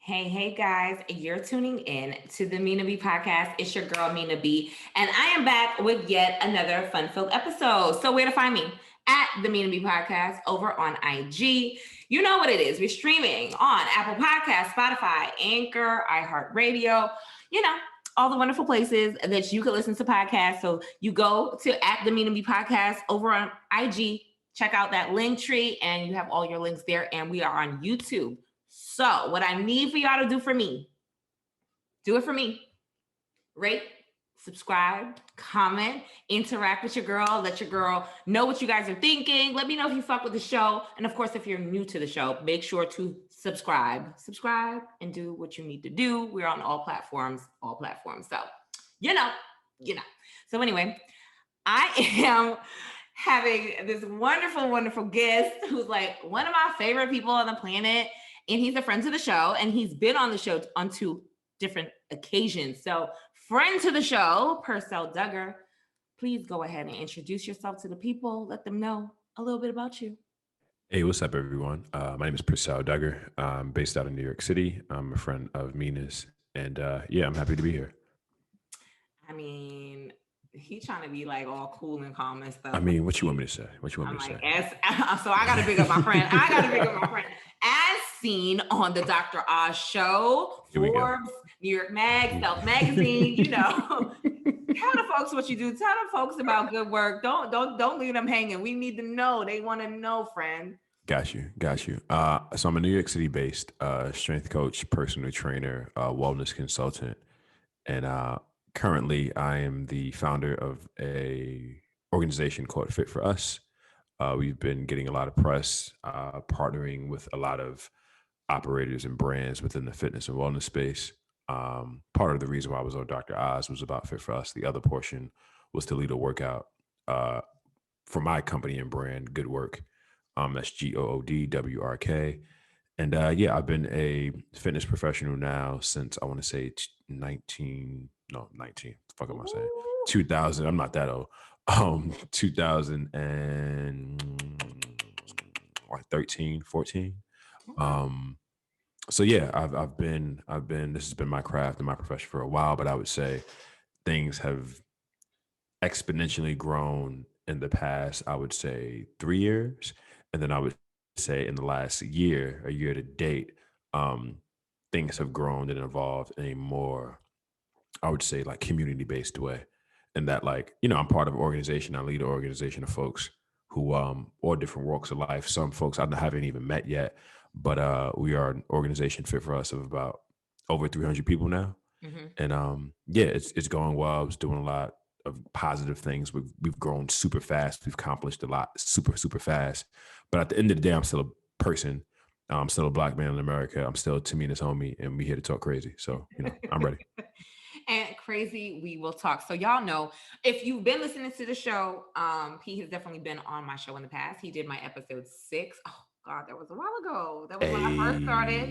Hey guys, you're tuning in to the Mina B Podcast. It's your girl, Mina B, and I am back with yet another fun-filled episode. So, where to find me? At the Mina B Podcast over on IG. You know what it is. We're streaming on Apple Podcasts, Spotify, Anchor, iHeartRadio, all the wonderful places that you can listen to podcasts. So, you go to at the Mina B Podcast over on IG, check out that link tree, and you have all your links there. And we are on YouTube. So what I need for y'all to do for me, do it for me. Rate, subscribe, comment, interact with your girl. Let your girl know what you guys are thinking. Let me know if you fuck with the show. And of course, if you're new to the show, make sure to subscribe and do what you need to do. We're on all platforms. So, you know. So anyway, I am having this wonderful guest who's like one of my favorite people on the planet. And he's a friend to the show, and he's been on the show on 2 different occasions. So, friend to the show, Percell Dugger, please go ahead and introduce yourself to the people. Let them know a little bit about you. Hey, what's up, everyone? My name is Percell Dugger. I'm based out of New York City. I'm a friend of Mina's, and I'm happy to be here. I mean, he trying to be like all cool and calm and stuff. I mean, what you want me to say? So I got to pick up my friend. As seen on the Dr. Oz show, Forbes, New York Mag, Self Magazine, Tell the folks what you do. Tell the folks about good work. Don't leave them hanging. We need to know. They want to know, friend. Got you. So I'm a New York City based strength coach, personal trainer, wellness consultant, and currently I am the founder of a organization called Fit for Us. We've been getting a lot of press, partnering with a lot of operators and brands within the fitness and wellness space. Part of the reason why I was on Dr. Oz was about Fit for Us. The other portion was to lead a workout for my company and brand, Good Work. That's GOODWRK. And I've been a fitness professional now since I want to say 19. Fuck am I saying? 2000. I'm not that old. 2013, 14. So yeah, I've been, this has been my craft and my profession for a while, but I would say things have exponentially grown in the past, I would say 3 years. And then I would say in the last year, a year to date, things have grown and evolved in a more, I would say, like community-based way. And that, like, I'm part of an organization. I lead an organization of folks who all different walks of life. Some folks I haven't even met yet, but we are an organization Fit for Us of about over 300 people now. Mm-hmm. And it's going well. It's doing a lot of positive things. We've grown super fast. We've accomplished a lot super fast. But at the end of the day, I'm still a person. I'm still a Black man in America. I'm still Tamina's homie, and we here to talk crazy. So, I'm ready. And crazy, we will talk. So y'all know, if you've been listening to the show, he has definitely been on my show in the past. He did my episode 6. Oh God, that was a while ago. That was when I first started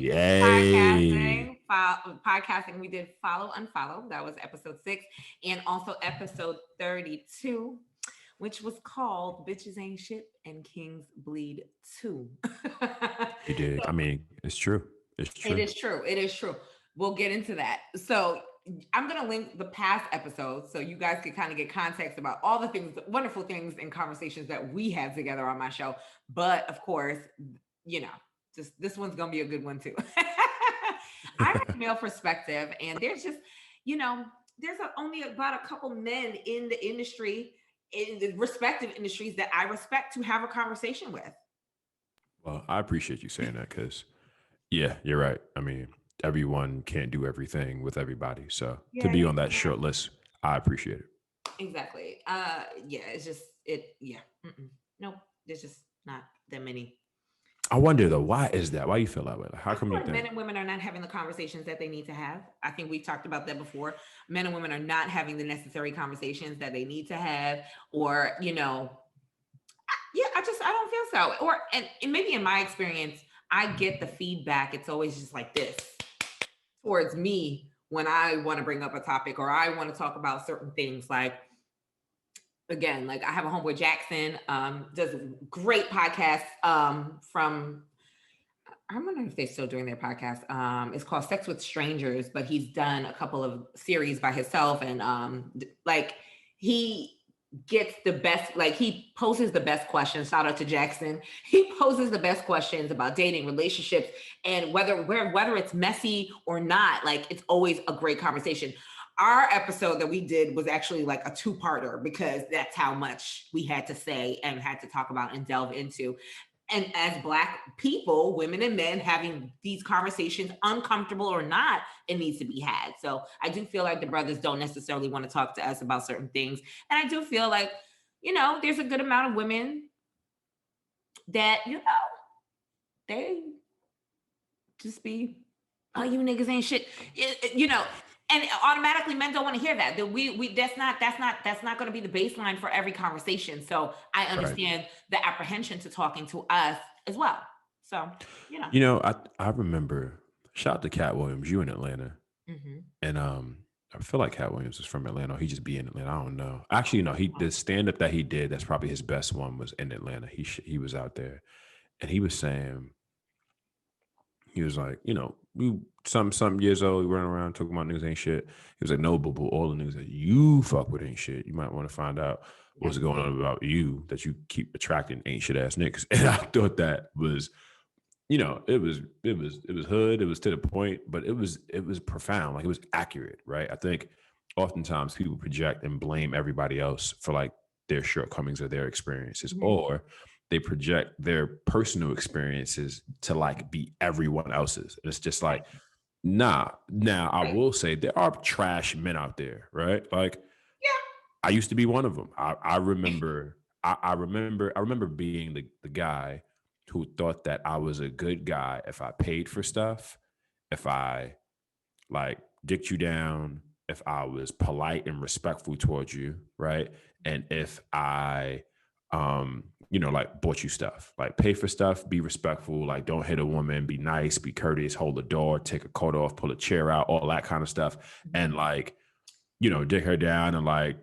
podcasting. We did Follow Unfollow. That was episode 6, and also episode 32, which was called Bitches Ain't Shit and Kings Bleed Too. You did. I mean, it's true. It is true. We'll get into that. So I'm going to link the past episodes so you guys can kind of get context about all the things, wonderful things and conversations that we had together on my show. But of course, just this one's going to be a good one too. I have a male perspective, and there's just, there's only about a couple men in the industry, in the respective industries that I respect to have a conversation with. Well, I appreciate you saying that because, yeah, you're right. I mean, everyone can't do everything with everybody. So to be on that short list, I appreciate it. Exactly. It's just, Nope, there's just not that many. I wonder though, why is that? Why you feel that way? Like, how come you think men and women are not having the conversations that they need to have? I think we talked about that before. Men and women are not having the necessary conversations that they need to have, or, I don't feel so. Or, and maybe in my experience, I get the feedback. It's always just like this towards me when I want to bring up a topic or I want to talk about certain things. Like, again, like I have a homeboy, Jackson, does a great podcast from I don't know if they're still doing their podcast. It's called Sex with Strangers, but he's done a couple of series by himself, and like he gets the best, like he poses the best questions. Shout out to Jackson. He poses the best questions about dating, relationships, and whether it's messy or not, like it's always a great conversation. Our episode that we did was actually like a two-parter because that's how much we had to say and had to talk about and delve into. And as Black people, women and men, having these conversations, uncomfortable or not, it needs to be had. So I do feel like the brothers don't necessarily want to talk to us about certain things. And I do feel like, there's a good amount of women that, they just be, oh, you niggas ain't shit, and automatically men don't want to hear that. That we that's not going to be the baseline for every conversation. So I understand the apprehension to talking to us as well. So I remember. Shout out to Cat Williams. You in Atlanta, and I feel like Cat Williams is from Atlanta. He just be in Atlanta. I don't know. Actually, no. The stand up that he did, that's probably his best one, was in Atlanta. He was out there, and he was saying. He was like, we some years old, we running around talking about niggas ain't shit. He was like, no, but all the niggas that you fuck with ain't shit. You might want to find out what's going on about you that you keep attracting ain't shit ass niggas. And I thought that was, it was hood, it was to the point, but it was profound. Like it was accurate, right? I think oftentimes people project and blame everybody else for like their shortcomings or their experiences, or they project their personal experiences to like be everyone else's. And it's just like, nah. Now I will say there are trash men out there, right? Like, I used to be one of them. I remember being the guy who thought that I was a good guy if I paid for stuff, if I like dicked you down, if I was polite and respectful towards you, right? And if I like bought you stuff, like pay for stuff, be respectful, like don't hit a woman, be nice, be courteous, hold the door, take a coat off, pull a chair out, all that kind of stuff. And like, dick her down and like,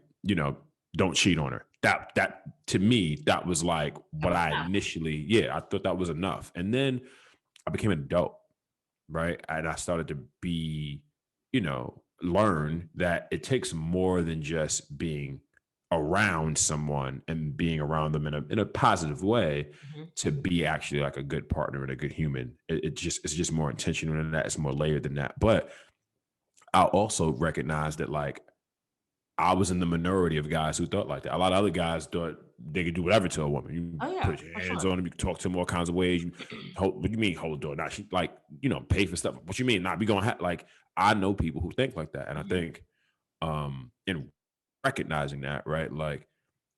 don't cheat on her. That to me, that was like what I initially, I thought that was enough. And then I became an adult, right? And I started to be, learn that it takes more than just being around someone and being around them in a positive way to be actually like a good partner and a good human. It's just more intentional than that. It's more layered than that. But I also recognize that like I was in the minority of guys who thought like that. A lot of other guys thought they could do whatever to a woman. You put your hands on them, you can talk to them all kinds of ways. What do you mean hold the door? Not she like, pay for stuff. What you mean not be going like I know people who think like that. And I think in recognizing that, right? Like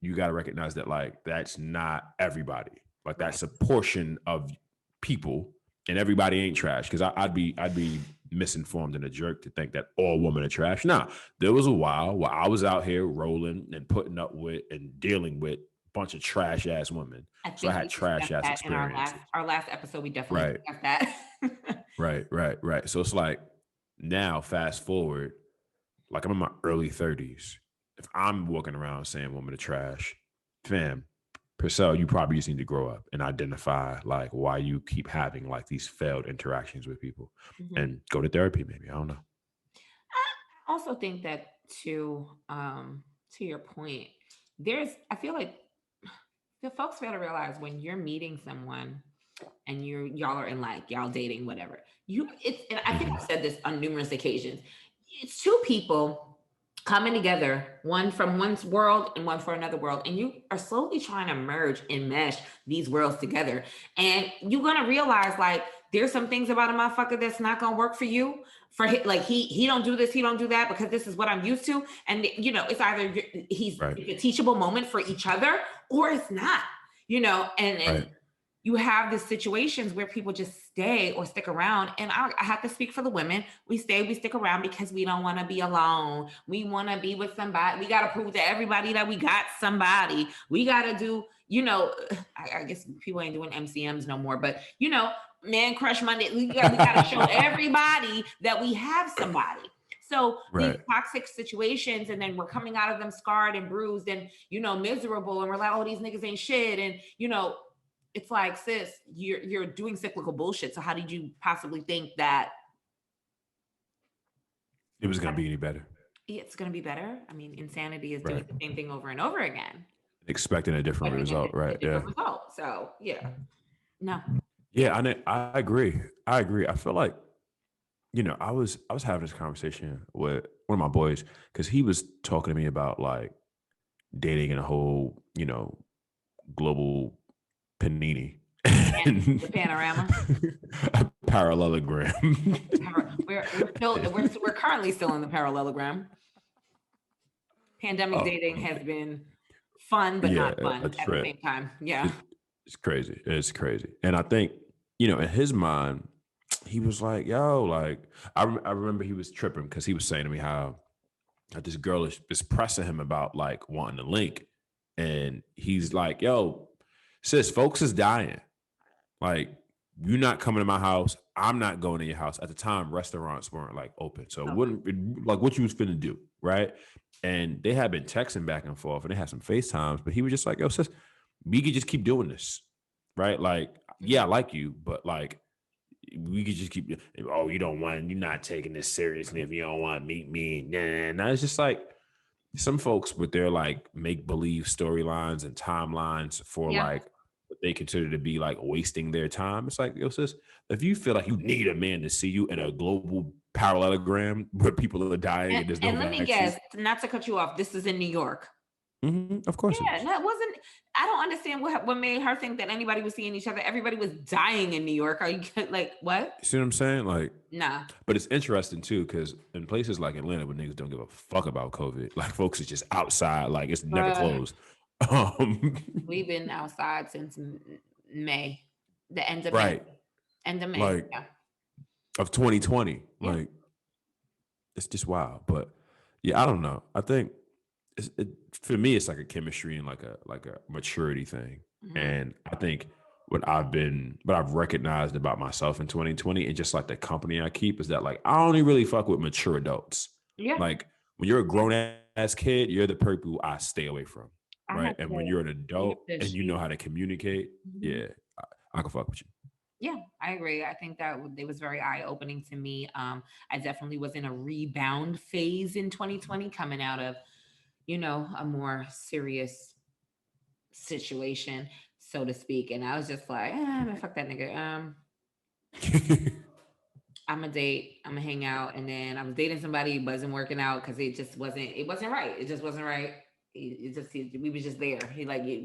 you got to recognize that like that's not everybody. Like that's a portion of people, and everybody ain't trash. Because I'd be misinformed and a jerk to think that all women are trash. Nah, there was a while where I was out here rolling and putting up with and dealing with a bunch of trash ass women. So I had trash ass experiences. Our last episode, we definitely discussed that. Right. So it's like now, fast forward, like I'm in my early 30s. If I'm walking around saying women are trash, fam, Percell, you probably just need to grow up and identify like why you keep having like these failed interactions with people and go to therapy maybe. I don't know. I also think that to your point, I feel like the folks fail to realize when you're meeting someone and y'all are in like y'all dating, whatever. And I think I've said this on numerous occasions. It's two people coming together, one from one world and one for another world. And you are slowly trying to merge and mesh these worlds together. And you're going to realize like, there's some things about a motherfucker that's not going to work for you. For like, he don't do this, he don't do that because this is what I'm used to. And it's either it's a teachable moment for each other or it's not, and you have these situations where people just stay or stick around. And I have to speak for the women. We stick around because we don't want to be alone. We want to be with somebody. We got to prove to everybody that we got somebody. We got to do, I guess people ain't doing MCMs no more, but Man Crush Monday. We got to show everybody that we have somebody. So these toxic situations, and then we're coming out of them scarred and bruised and, miserable. And we're like, oh, these niggas ain't shit. And, it's like, sis, you're doing cyclical bullshit. So how did you possibly think that it was going to be any better? it's going to be better? I mean, insanity is doing Right. the same thing over and over again. Expecting a different result, A right? Yeah. different result. So yeah, no. Yeah, I agree. I agree. I feel like, I was having this conversation with one of my boys because he was talking to me about like dating in a whole, global panini. The panorama. A parallelogram. We're currently still in the parallelogram. Pandemic dating has been fun, but not fun at the same time. Yeah. It's crazy. It's crazy. And I think, in his mind, he was like, yo, like, I remember he was tripping because he was saying to me how this girl is pressing him about like wanting to link. And he's like, yo, sis, folks is dying. Like, you're not coming to my house. I'm not going to your house. At the time, restaurants weren't like open. So like what you was finna do, right? And they had been texting back and forth and they had some FaceTimes, but he was just like, yo, sis, we could just keep doing this, right? Like, yeah, I like you, but like, we could just keep, you're not taking this seriously if you don't want to meet me. Nah. It's just like some folks with their like make-believe storylines and timelines for like what they consider to be like wasting their time. It's like, yo, sis, if you feel like you need a man to see you in a global parallelogram where people are dying and there's no let me guess, not to cut you off, this is in New York. Mm-hmm, of course. Yeah, that wasn't. I don't understand what made her think that anybody was seeing each other. Everybody was dying in New York. Are you like what? You see what I'm saying? Like, nah. But it's interesting too because in places like Atlanta, where niggas don't give a fuck about COVID, like folks are just outside, like it's never closed. We've been outside since May, the end of May, end of May, like of 2020. Yeah. Like, it's just wild. But yeah, I don't know. I think. For me, it's like a chemistry and like a maturity thing. Mm-hmm. And I think what I've recognized about myself in 2020 and just like the company I keep is that like I only really fuck with mature adults. Yeah. Like when you're a grown ass kid, you're the people I stay away from. Right. And when you're an adult and you know how to communicate, yeah, I can fuck with you. Yeah, I agree. I think that it was very eye-opening to me. I definitely was in a rebound phase in 2020 coming out of a more serious situation, so to speak. And I was just like, man, fuck that nigga. I'm gonna date, I'm gonna hang out. And then I was dating somebody, it wasn't working out because it wasn't right. It just wasn't right. We were just there.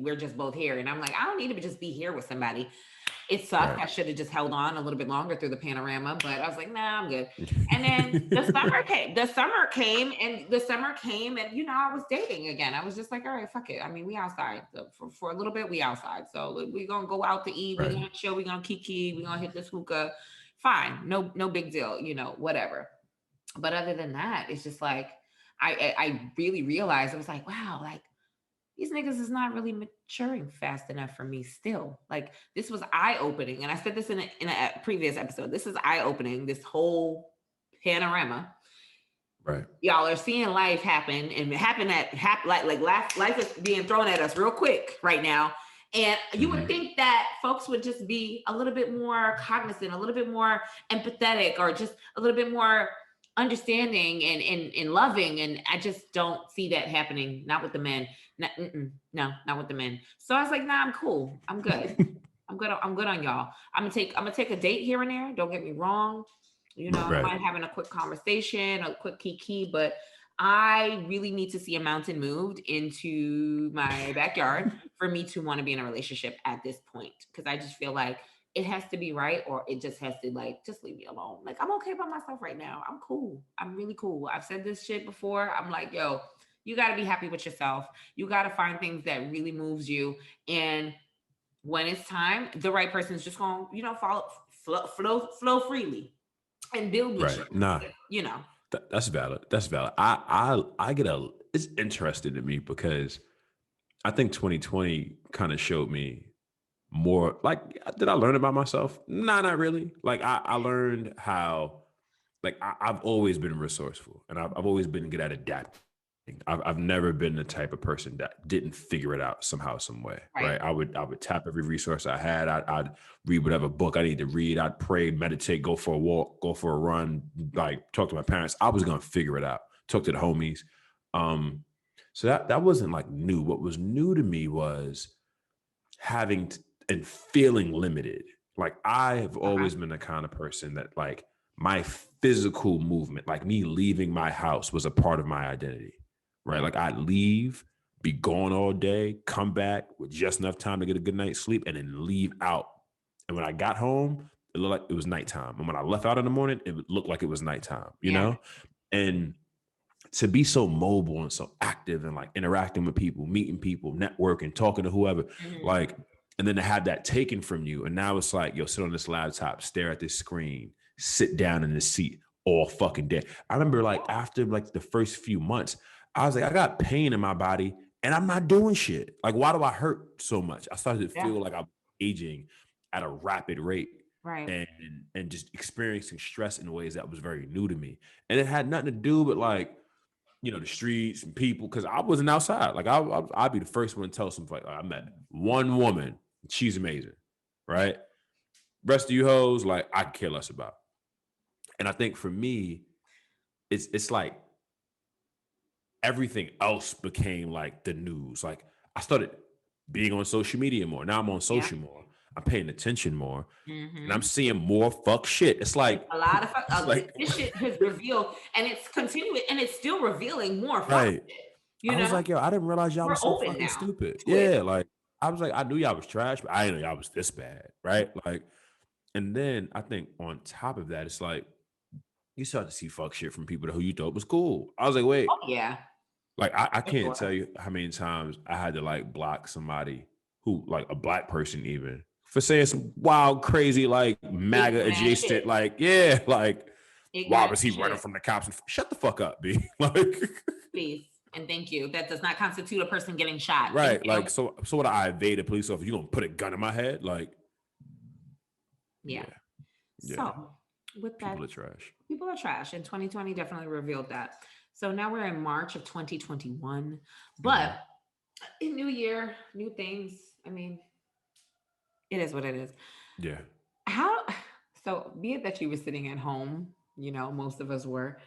We're just both here. And I'm like, I don't need to just be here with somebody. It sucked. Right. I should have just held on a little bit longer through the panorama, but I was like, nah, I'm good. And then the summer came, and I was dating again. I was just like, all right, fuck it. I mean, we outside. So for a little bit, we outside. So we're gonna go out to eat, we're gonna chill, we're gonna kiki, we're gonna hit this hookah. Fine, no big deal, whatever. But other than that, it's just like I really realized, I was like, wow, like these niggas is not really maturing fast enough for me still. Like, this was eye-opening. And I said this in a previous episode. This is eye-opening, this whole panorama. Right. Y'all are seeing life happen and life is being thrown at us real quick right now. And you would think that folks would just be a little bit more cognizant, a little bit more empathetic, or just a little bit more understanding and loving. And I just don't see that happening. Not with the men. Not with the men. So I was like, nah, I'm cool. I'm good. I'm good on y'all. I'm gonna take a date here and there. Don't get me wrong. I don't mind having a quick conversation, a quick kiki, but I really need to see a mountain moved into my backyard for me to want to be in a relationship at this point. Because I just feel like it has to be right, or it just has to just leave me alone. Like, I'm okay by myself right now. I'm cool. I'm really cool. I've said this shit before. I'm like, yo, you got to be happy with yourself. You got to find things that really moves you. And when it's time, the right person is just going to, flow freely and build with you. Nah, that's valid. That's valid. It's interesting to me because I think 2020 kind of showed me more. Like, did I learn about myself? Nah, not really. Like, I learned how, like, I've always been resourceful and I've always been good at adapting. I've never been the type of person that didn't figure it out somehow, some way. Right. I would tap every resource I had. I'd read whatever book I need to read. I'd pray, meditate, go for a walk, go for a run, like talk to my parents. I was gonna figure it out. Talk to the homies. So that wasn't like new. What was new to me was having and feeling limited. Like I have always been the kind of person that like my physical movement, like me leaving my house was a part of my identity, right? Like I'd leave, be gone all day, come back with just enough time to get a good night's sleep and then leave out. And when I got home, it looked like it was nighttime. And when I left out in the morning, it looked like it was nighttime, you know? And to be so mobile and so active and like interacting with people, meeting people, networking, talking to whoever, like, and then to have that taken from you. And now it's like, yo, sit on this laptop, stare at this screen, sit down in the seat all fucking day. I remember like after like the first few months, I was like, I got pain in my body and I'm not doing shit. Like, why do I hurt so much? I started to feel like I'm aging at a rapid rate. Right. And just experiencing stress in ways that was very new to me. And it had nothing to do with like, you know, the streets and people, because I wasn't outside. Like I'd be the first one to tell somebody, like, I met one woman, she's amazing, right? Rest of you hoes, like I could care less about. And I think for me, it's like everything else became like the news. Like I started being on social media more. Now I'm on social more. I'm paying attention more, and I'm seeing more fuck shit. It's like a lot of fuck. Like, this shit has revealed, and it's continuing, and it's still revealing more fuck shit. You know? I was like, yo, I didn't realize y'all was so fucking stupid. Yeah, like I was like, I knew y'all was trash, but I didn't know y'all was this bad, right? Like, and then I think on top of that, it's like you start to see fuck shit from people who you thought was cool. I was like, wait, like I can't tell you how many times I had to like block somebody who, like a black person even, for saying some wild, crazy, like MAGA adjacent, like, like, why was he running from the cops? Shut the fuck up, B. Like, please and thank you. That does not constitute a person getting shot. Right. Like, so what? I evade a police officer? You gonna put a gun in my head? Like, So with that, people are trash. People are trash, and 2020 definitely revealed that. So now we're in March of 2021, but in new year, new things. I mean, it is what it is. Yeah. So be it that you were sitting at home, you know, most of us were.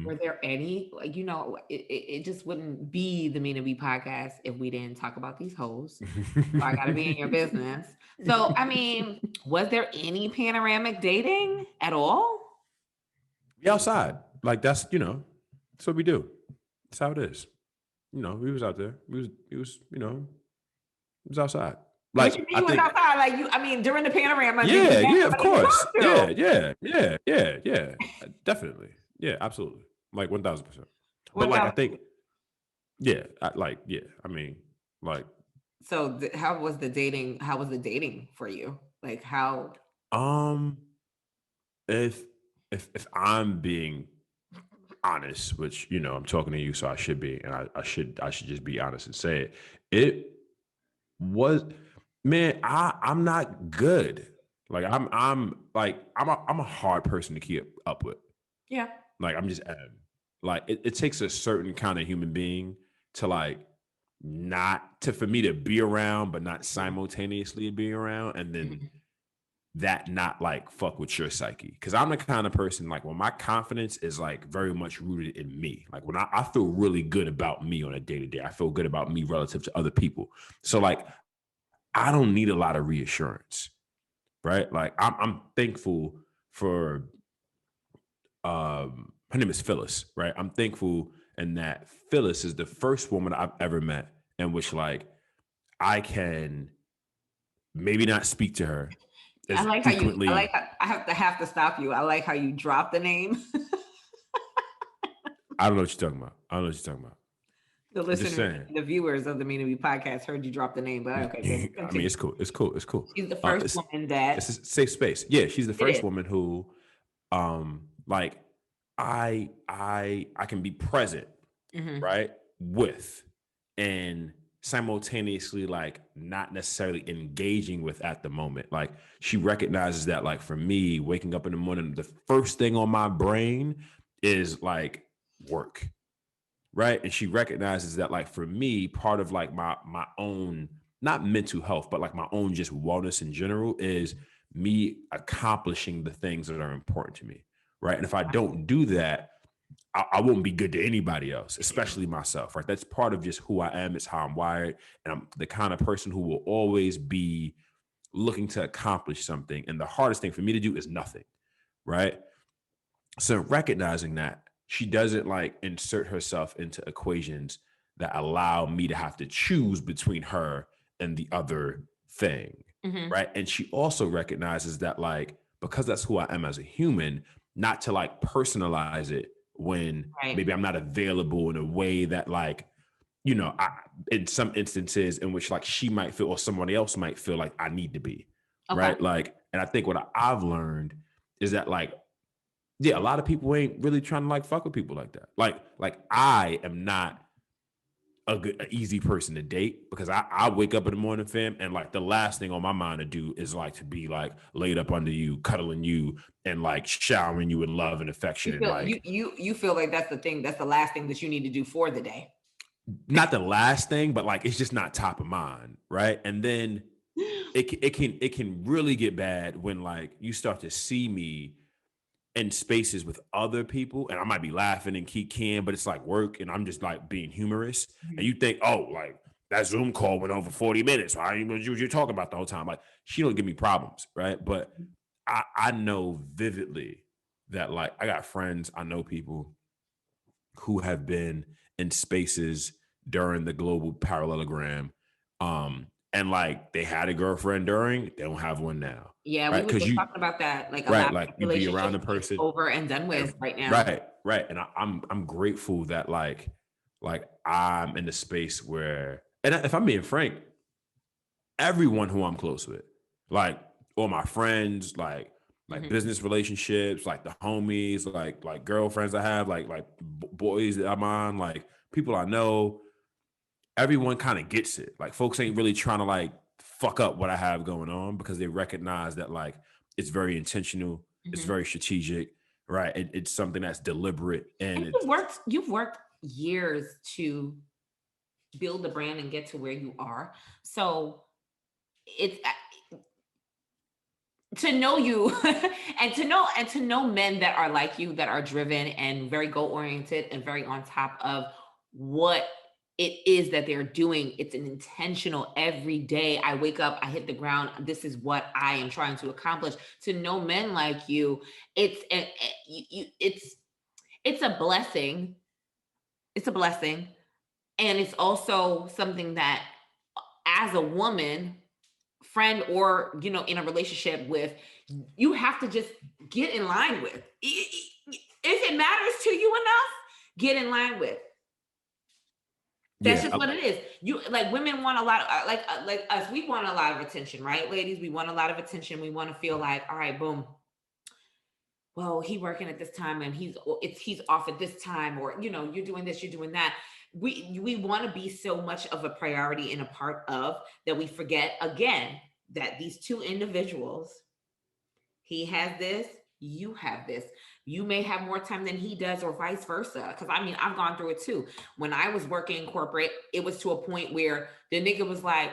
Were there any, like, you know, it just wouldn't be the Mina B podcast if we didn't talk about these hoes. So I got to be in your business. So, I mean, was there any panoramic dating at all? We outside. Like, that's, you know, that's what we do. That's how it is. You know, we was out there. He was, you know, he was outside. Like, he was outside, like you. I mean, during the panorama. Yeah, of course. Yeah. Definitely. Yeah, absolutely. Like 1000%. But like, I think, I mean, like. So how was the dating? How was the dating for you? Like how? If I'm being honest, which, you know, I'm talking to you, so I should be, and I should just be honest and say it. It was, man, I'm not good. Like I'm a hard person to keep up with. Yeah. Like I'm just like it takes a certain kind of human being to like for me to be around, but not simultaneously be around, and then that not like fuck with your psyche. Cause I'm the kind of person, like, when my confidence is like very much rooted in me, like when I feel really good about me on a day-to-day, I feel good about me relative to other people. So like, I don't need a lot of reassurance, right? Like I'm thankful for, her name is Phyllis, right? I'm thankful in that Phyllis is the first woman I've ever met in which like I can maybe not speak to her. I like frequently. How I have to stop you. I like how you drop the name. I don't know what you're talking about. The listeners, the viewers of the Mina B podcast heard you drop the name, but okay. I mean, it's cool. She's the first woman that it's a safe space. Yeah, she's the first woman who, like, I can be present, right, with, and simultaneously like not necessarily engaging with at the moment. Like she recognizes that, like, for me, waking up in the morning, the first thing on my brain is like work, right? And she recognizes that, like, for me, part of like my own, not mental health, but like my own just wellness in general is me accomplishing the things that are important to me, right? And if I don't do that, I won't be good to anybody else, especially myself, right? That's part of just who I am. It's how I'm wired. And I'm the kind of person who will always be looking to accomplish something. And the hardest thing for me to do is nothing, right? So recognizing that, she doesn't like insert herself into equations that allow me to have to choose between her and the other thing, right? And she also recognizes that, like, because that's who I am as a human, not to like personalize it when Right. maybe I'm not available in a way that, like, you know, in some instances in which like she might feel or somebody else might feel like I need to be, Okay. right? Like, and I think what I've learned is that, like, yeah, a lot of people ain't really trying to like fuck with people like that. Like I am not an easy person to date because I wake up in the morning, fam, and like the last thing on my mind to do is like to be like laid up under you, cuddling you, and like showering you with love and You affection, and feel like you feel like that's the thing, that's the last thing that you need to do for the day. not the last thing, but like it's just not top of mind, right? And then it can really get bad when like you start to see me in spaces with other people, and I might be laughing and keep can, but it's like work, and I'm just like being humorous. And Mhm. you think, oh, like that Zoom call went over 40 minutes. I didn't know what you're talking about the whole time. Like, she don't give me problems, right? But I know vividly that like I got friends, I know people who have been in spaces during the global parallelogram. And like they had a girlfriend during, they don't have one now. Yeah, we Right. were Cause just you talking about that. Like a right, lot like of you be around relationships a are just person. over and done with right now. Right, right. And I'm grateful that like I'm in a space where, and if I'm being frank, everyone who I'm close with, like all my friends, like Mhm. business relationships, like the homies, like girlfriends I have, like boys that I'm on, like people I know, everyone kind of gets it. Like folks ain't really trying to like fuck up what I have going on because they recognize that like it's very intentional, it's Mhm. very strategic, right? It's something that's deliberate, and And it's you've worked years to build the brand and get to where you are. So it's to know you and to know men that are like you, that are driven and very goal oriented and very on top of what it is that they're doing. It's an intentional every day. I wake up, I hit the ground, this is what I am trying to accomplish. To know men like you, it's a blessing. It's a blessing. And it's also something that, as a woman, friend, or in a relationship with, you have to just get in line with. If it matters to you enough, get in line with. That's yeah, just what it is. You, like, women want a lot of, like us, we want a lot of attention, right, ladies? We want a lot of attention. We want to feel like, all right, boom, well, he working at this time and he's off at this time, or you're doing this, you're doing that. We want to be so much of a priority and a part of, that we forget again that these two individuals, he has this, you have this. You may have more time than he does, or vice versa. Because I mean, I've gone through it too. When I was working in corporate, it was to a point where the nigga was like,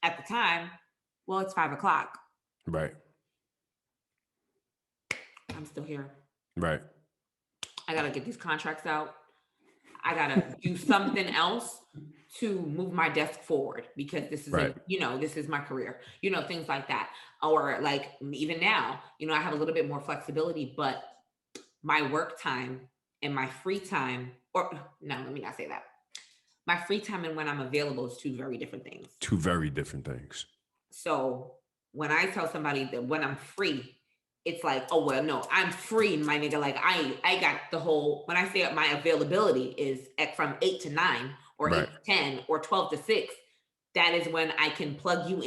at the time, well, it's 5 o'clock. right, I'm still here. right, I gotta get these contracts out. I gotta do something else to move my desk forward, because this right, isn't, this is my career, things like that. Or like, even now, I have a little bit more flexibility, but my work time and my free time, or no, let me not say that. My free time and when I'm available is two very different things. two very different things. So when I tell somebody that when I'm free, it's like, oh well, no, I'm free, my nigga. Like, I got the whole. When I say my availability is from 8 to 9, or Right, 8 to 10, or 12 to 6, that is when I can plug you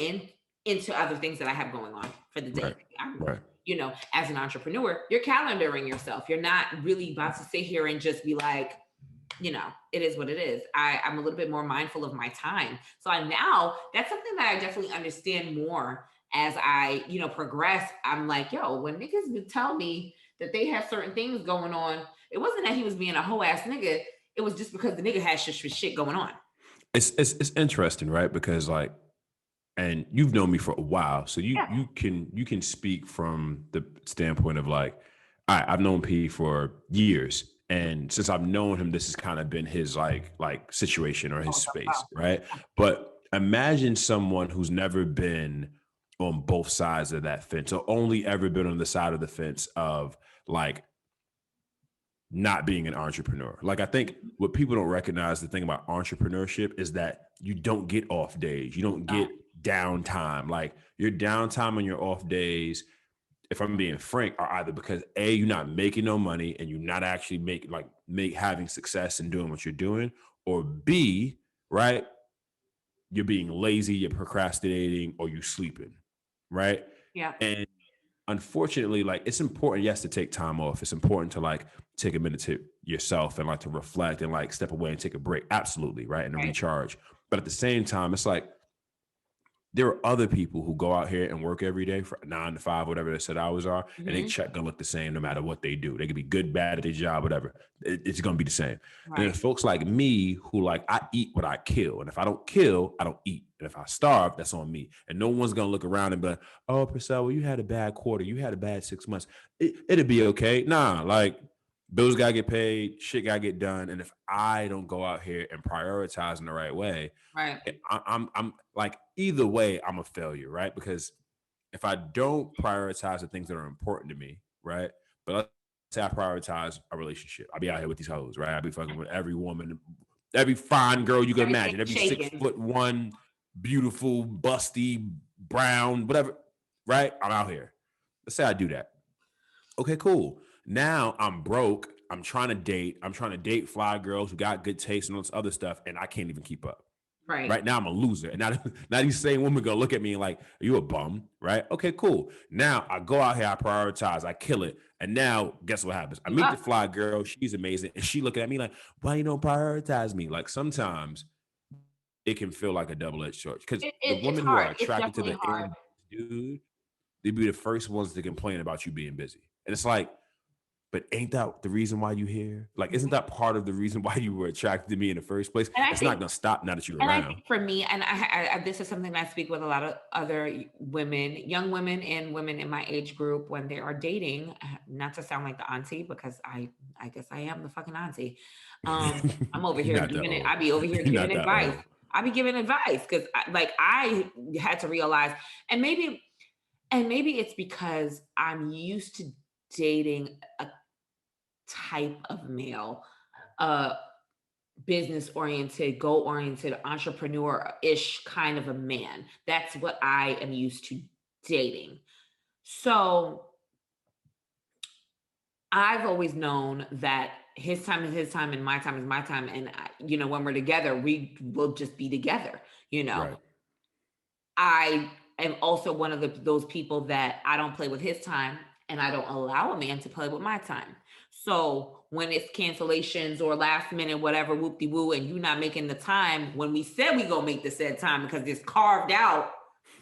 into other things that I have going on for the day. right, right, As an entrepreneur, you're calendaring yourself. You're not really about to sit here and just be like, it is what it is. I'm a little bit more mindful of my time. So now that's something that I definitely understand more as I, progress. I'm like, yo, when niggas would tell me that they have certain things going on, it wasn't that he was being a hoe ass nigga. it was just because the nigga had shit going on. It's interesting, right? Because like, and you've known me for a while, so you can speak from the standpoint of like, all right, I've known P for years, and since I've known him, this has kind of been his like situation or his space, right? But imagine someone who's never been on both sides of that fence, or only ever been on the side of the fence of like not being an entrepreneur. Like, I think what people don't recognize, the thing about entrepreneurship is that you don't get off days. You don't get downtime. Like, your downtime on your off days, if I'm being frank, are either because A, you're not making no money and you're not actually having success in doing what you're doing, or B, right, you're being lazy, you're procrastinating, or you're sleeping, right? Yeah. And unfortunately, like, it's important, yes, to take time off. It's important to like take a minute to yourself and like to reflect and like step away and take a break. Absolutely, right? And to recharge. But at the same time, it's like there are other people who go out here and work every day for 9 to 5, whatever their set hours are, and they check gonna look the same no matter what they do. They could be good, bad at their job, whatever. It's gonna be the same. Right. And then folks like me who like, I eat what I kill. And if I don't kill, I don't eat. And if I starve, that's on me. And no one's gonna look around and be like, oh, Percell, well, you had a bad quarter. You had a bad 6 months. It'll be okay. Nah, like, bills gotta get paid, shit gotta get done. And if I don't go out here and prioritize in the right way, right, I'm like, either way, I'm a failure, right? Because if I don't prioritize the things that are important to me, right? But let's say I prioritize a relationship. I'll be out here with these hoes, right? I'll be fucking with every woman, every fine girl you can imagine, every 6'1", beautiful, busty, brown, whatever, right? I'm out here. Let's say I do that. Okay, cool. Now I'm broke. I'm trying to date fly girls who got good taste and all this other stuff, and I can't even keep up. Right now I'm a loser. And now these same women gonna look at me like, are you a bum? Right? Okay, cool. Now I go out here, I prioritize, I kill it. And now guess what happens? I meet the fly girl, she's amazing. And she looking at me like, why you don't prioritize me? Like, sometimes it can feel like a double-edged sword. Because the women who are attracted to the dude, they'd be the first ones to complain about you being busy. And it's like, but ain't that the reason why you here? Like, isn't that part of the reason why you were attracted to me in the first place? It's not going to stop now that you're around. I think for me, and I this is something I speak with a lot of other women, young women and women in my age group when they are dating, not to sound like the auntie, because I guess I am the fucking auntie. I'm over here giving it. I be over here giving advice. I be giving advice because I had to realize, and maybe it's because I'm used to dating a type of male, business-oriented, goal-oriented, entrepreneur-ish kind of a man. That's what I am used to dating. So I've always known that his time is his time and my time is my time. And, when we're together, we will just be together, Right. I am also one of those people that I don't play with his time and I don't allow a man to play with my time. So when it's cancellations or last minute, whatever, whoop-de-woo, and you not making the time when we said we gonna make the said time because it's carved out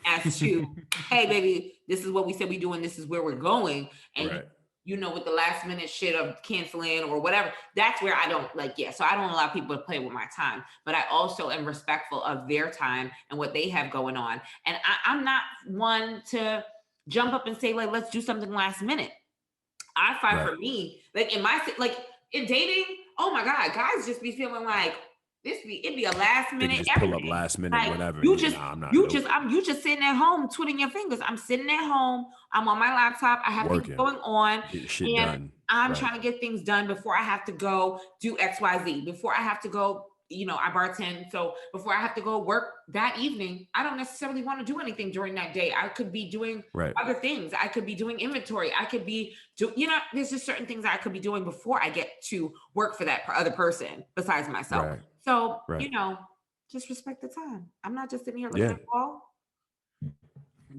as to, hey, baby, this is what we said we do and this is where we're going. And with the last minute shit of canceling or whatever, that's where I don't so I don't allow people to play with my time, but I also am respectful of their time and what they have going on. And I'm not one to jump up and say, like, let's do something last minute. I find for me, in dating, oh my God, guys just be feeling like it'd be a last minute. Just pull up last minute, whatever. You just sitting at home twiddling your fingers. I'm sitting at home. I'm on my laptop. I have things going on. Get shit done. I'm trying to get things done before I have to go do XYZ. Before I have to go, I bartend. So before I have to go work that evening, I don't necessarily want to do anything during that day. I could be doing other things. I could be doing inventory. I could be there's just certain things I could be doing before I get to work for that other person besides myself. Right. So, just respect the time. I'm not just sitting here looking at the wall.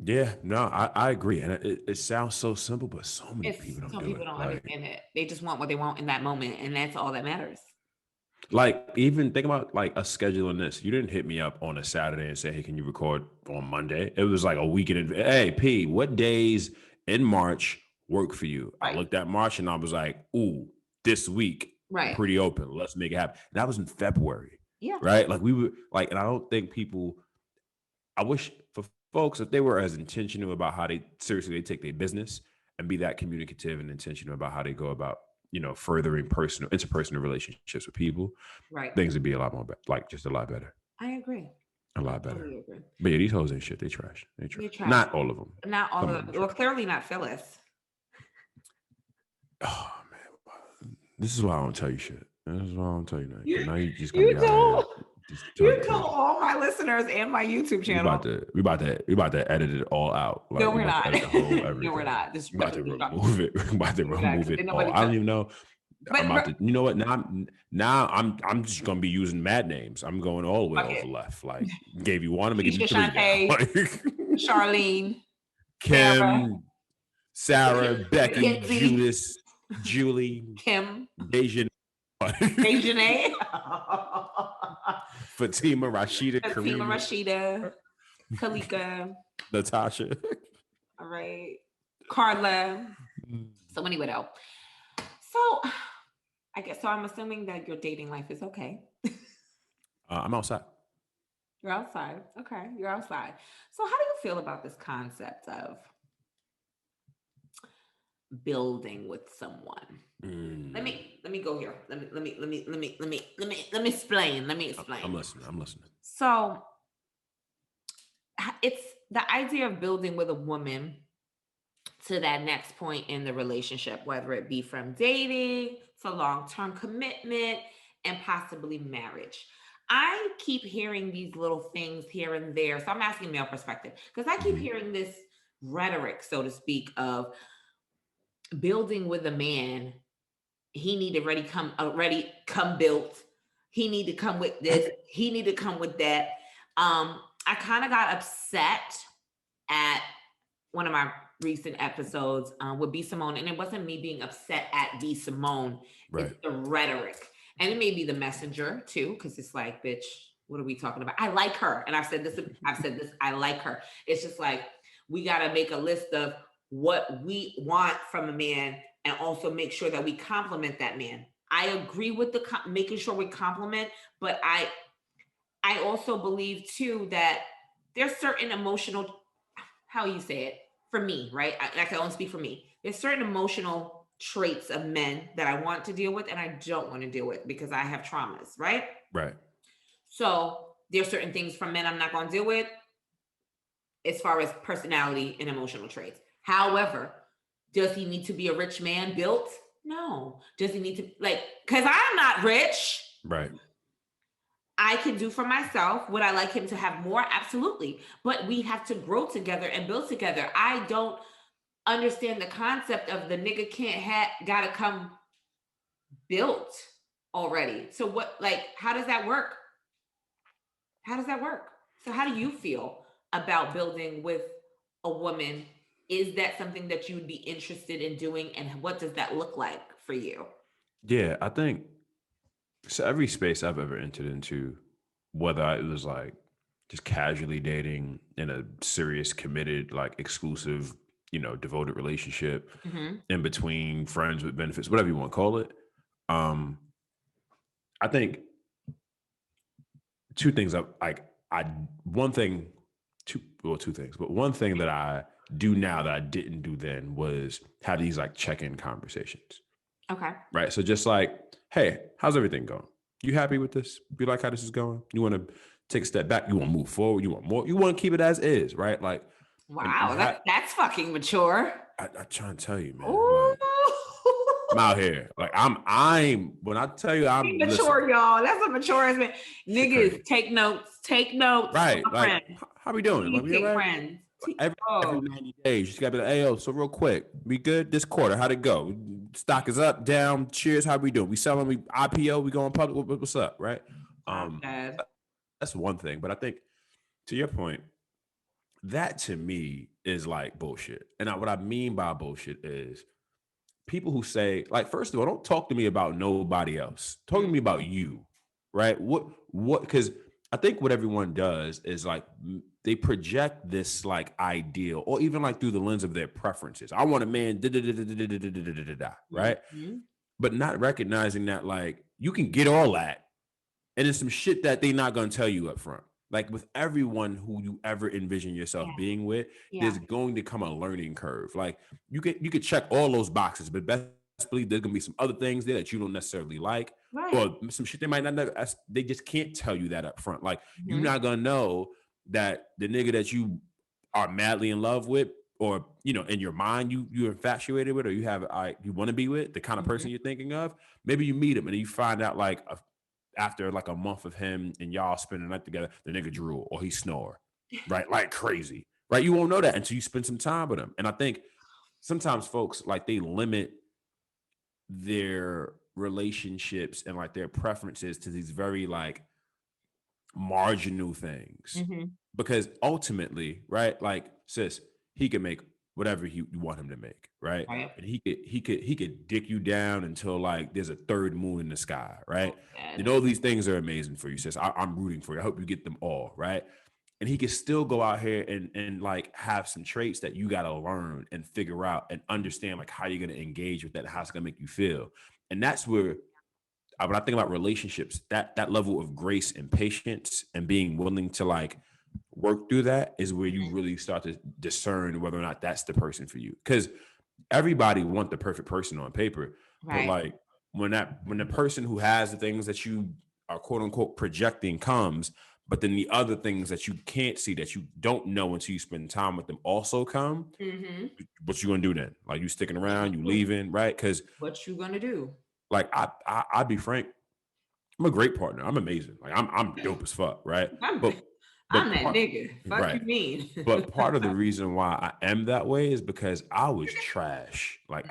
Yeah, no, I agree. And it sounds so simple, but so many people don't understand it. They just want what they want in that moment. And that's all that matters. Like, even think about like a schedule in this. You didn't hit me up on a Saturday and say, hey, can you record on Monday? It was like a weekend. Hey, P, what days in March work for you? I looked at March and I was like, ooh, this week Right. pretty open. Let's make it happen. That was in February. Yeah. Right. Like we were like, and I don't think people, I wish for folks, if they were as intentional about how they take their business and be that communicative and intentional about how they go about, furthering interpersonal relationships with people, Right. things would be a lot more, just a lot better. I agree. A lot better. Totally agree. But yeah, these hoes ain't shit. They trash. They trash. They trash. Not all of them. Not all Some of them. Well, clearly not Phyllis. Oh man, this is why I don't tell you shit. This is why I don't tell you nothing. Now you just you told all my listeners and my YouTube channel. We about to edit it all out. Like, no, we're not. No, we're not. We're about to remove it. We're about to remove it all. I don't even know. I'm about to. You know what? Now I'm just gonna be using mad names. I'm going all the way over left. Like gave you one, I'm gonna give you three. Charlene, Kim, Sarah, Becky, Judas, Julie, Kim, Dejanay, Fatima, Rashida, Kalika, Natasha. All right, Carla. So anyway, though. So I guess I'm assuming that your dating life is okay. I'm outside. You're outside. Okay, you're outside. So how do you feel about this concept of building with someone? Let me go here. Let me explain. I'm listening. So it's the idea of building with a woman to that next point in the relationship, whether it be from dating to long-term commitment and possibly marriage. I keep hearing these little things here and there. So I'm asking male perspective because I keep hearing this rhetoric, so to speak, of building with a man. He need to already come built. He need to come with this. He need to come with that. I kind of got upset at one of my recent episodes with B Simone, and it wasn't me being upset at B Simone. Right. It's the rhetoric. And it may be the messenger too, because it's like, bitch, what are we talking about? I like her. And I've said this, I like her. It's just like, we got to make a list of what we want from a man and also make sure that we compliment that man. I agree with making sure we compliment, but I also believe too that there's certain emotional, how you say it, for me, right? I can only speak for me. There's certain emotional traits of men that I want to deal with and I don't want to deal with because I have traumas, right? Right. So there's certain things from men I'm not going to deal with as far as personality and emotional traits. However, does he need to be a rich man built? No. Does he need to, because I'm not rich. Right. I can do for myself. Would I like him to have more? Absolutely. But we have to grow together and build together. I don't understand the concept of the nigga gotta come built already. So how does that work? So how do you feel about building with a woman? Is that something that you would be interested in doing? And what does that look like for you? Yeah, I think so. Every space I've ever entered into, whether it was just casually dating in a serious, committed, exclusive, devoted relationship, in between, friends with benefits, whatever you want to call it. I think two things. One thing that I do now that I didn't do then was have these check-in conversations. Okay. Right. So just hey, how's everything going? You happy with this? You like how this is going? You want to take a step back? You want to move forward? You want more? You want to keep it as is, right? Wow, that's fucking mature. I'm trying to tell you, man. I'm out here. I'm when I tell you I'm mature, y'all. That's a mature man. Niggas, take notes. Right. How we doing? We right? Friends. Every 90 days, you just gotta be like, hey, yo, so real quick, we good this quarter? How'd it go? Stock is up, down, cheers, how we doing? We selling, we IPO, we going public, what's up, right? That's one thing. But I think to your point, that to me is bullshit. And what I mean by bullshit is people who say, first of all, don't talk to me about nobody else. Talk to me about you, right? What, because I think what everyone does is they project this ideal, or even through the lens of their preferences. I want a man, right? but not recognizing that like you can get all that, and it's some shit that they not gonna tell you up front. Like with everyone who you ever envision yourself Yeah. being with, Yeah. there's going to come a learning curve. Like you could check all those boxes, but best believe there's gonna be some other things there that you don't necessarily like, Right. or some shit they might not know. They just can't tell you that up front. Like you're Mhm. not gonna know that the nigga that you are madly in love with, or in your mind you're infatuated with, or you want to be with, the kind of person Mhm. you're thinking of. Maybe you meet him and you find out like after like a month of him and y'all spending the night together, the nigga drool or he snore, right? Like crazy, right? You won't know that until you spend some time with him. And I think sometimes folks like they limit their relationships and like their preferences to these very like marginal things, Mhm. because ultimately, right? Like, sis, he can make whatever you want him to make, right? Right. And he could dick you down until like there's a third moon in the sky, right? God. And all these things are amazing for you, sis. I'm rooting for you. I hope you get them all, right? And he can still go out here and like have some traits that you gotta learn and figure out and understand like how you're gonna engage with that, how it's gonna make you feel. And that's where when I think about relationships, that level of grace and patience and being willing to like work through that is where you really start to discern whether or not that's the person for you. Because everybody want the perfect person on paper, but Right. like when the person who has the things that you are quote unquote projecting comes, but then the other things that you can't see, that you don't know until you spend time with them, also come, Mhm. what you gonna do then? Like you sticking What around, you you do? leaving, right? Because What you gonna do? like I'd be frank, I'm a great partner. I'm amazing. Like I'm dope as fuck, right? I'm But I'm but that part nigga. Fuck you right. mean? But part of the reason why I am that way is because I was trash. Like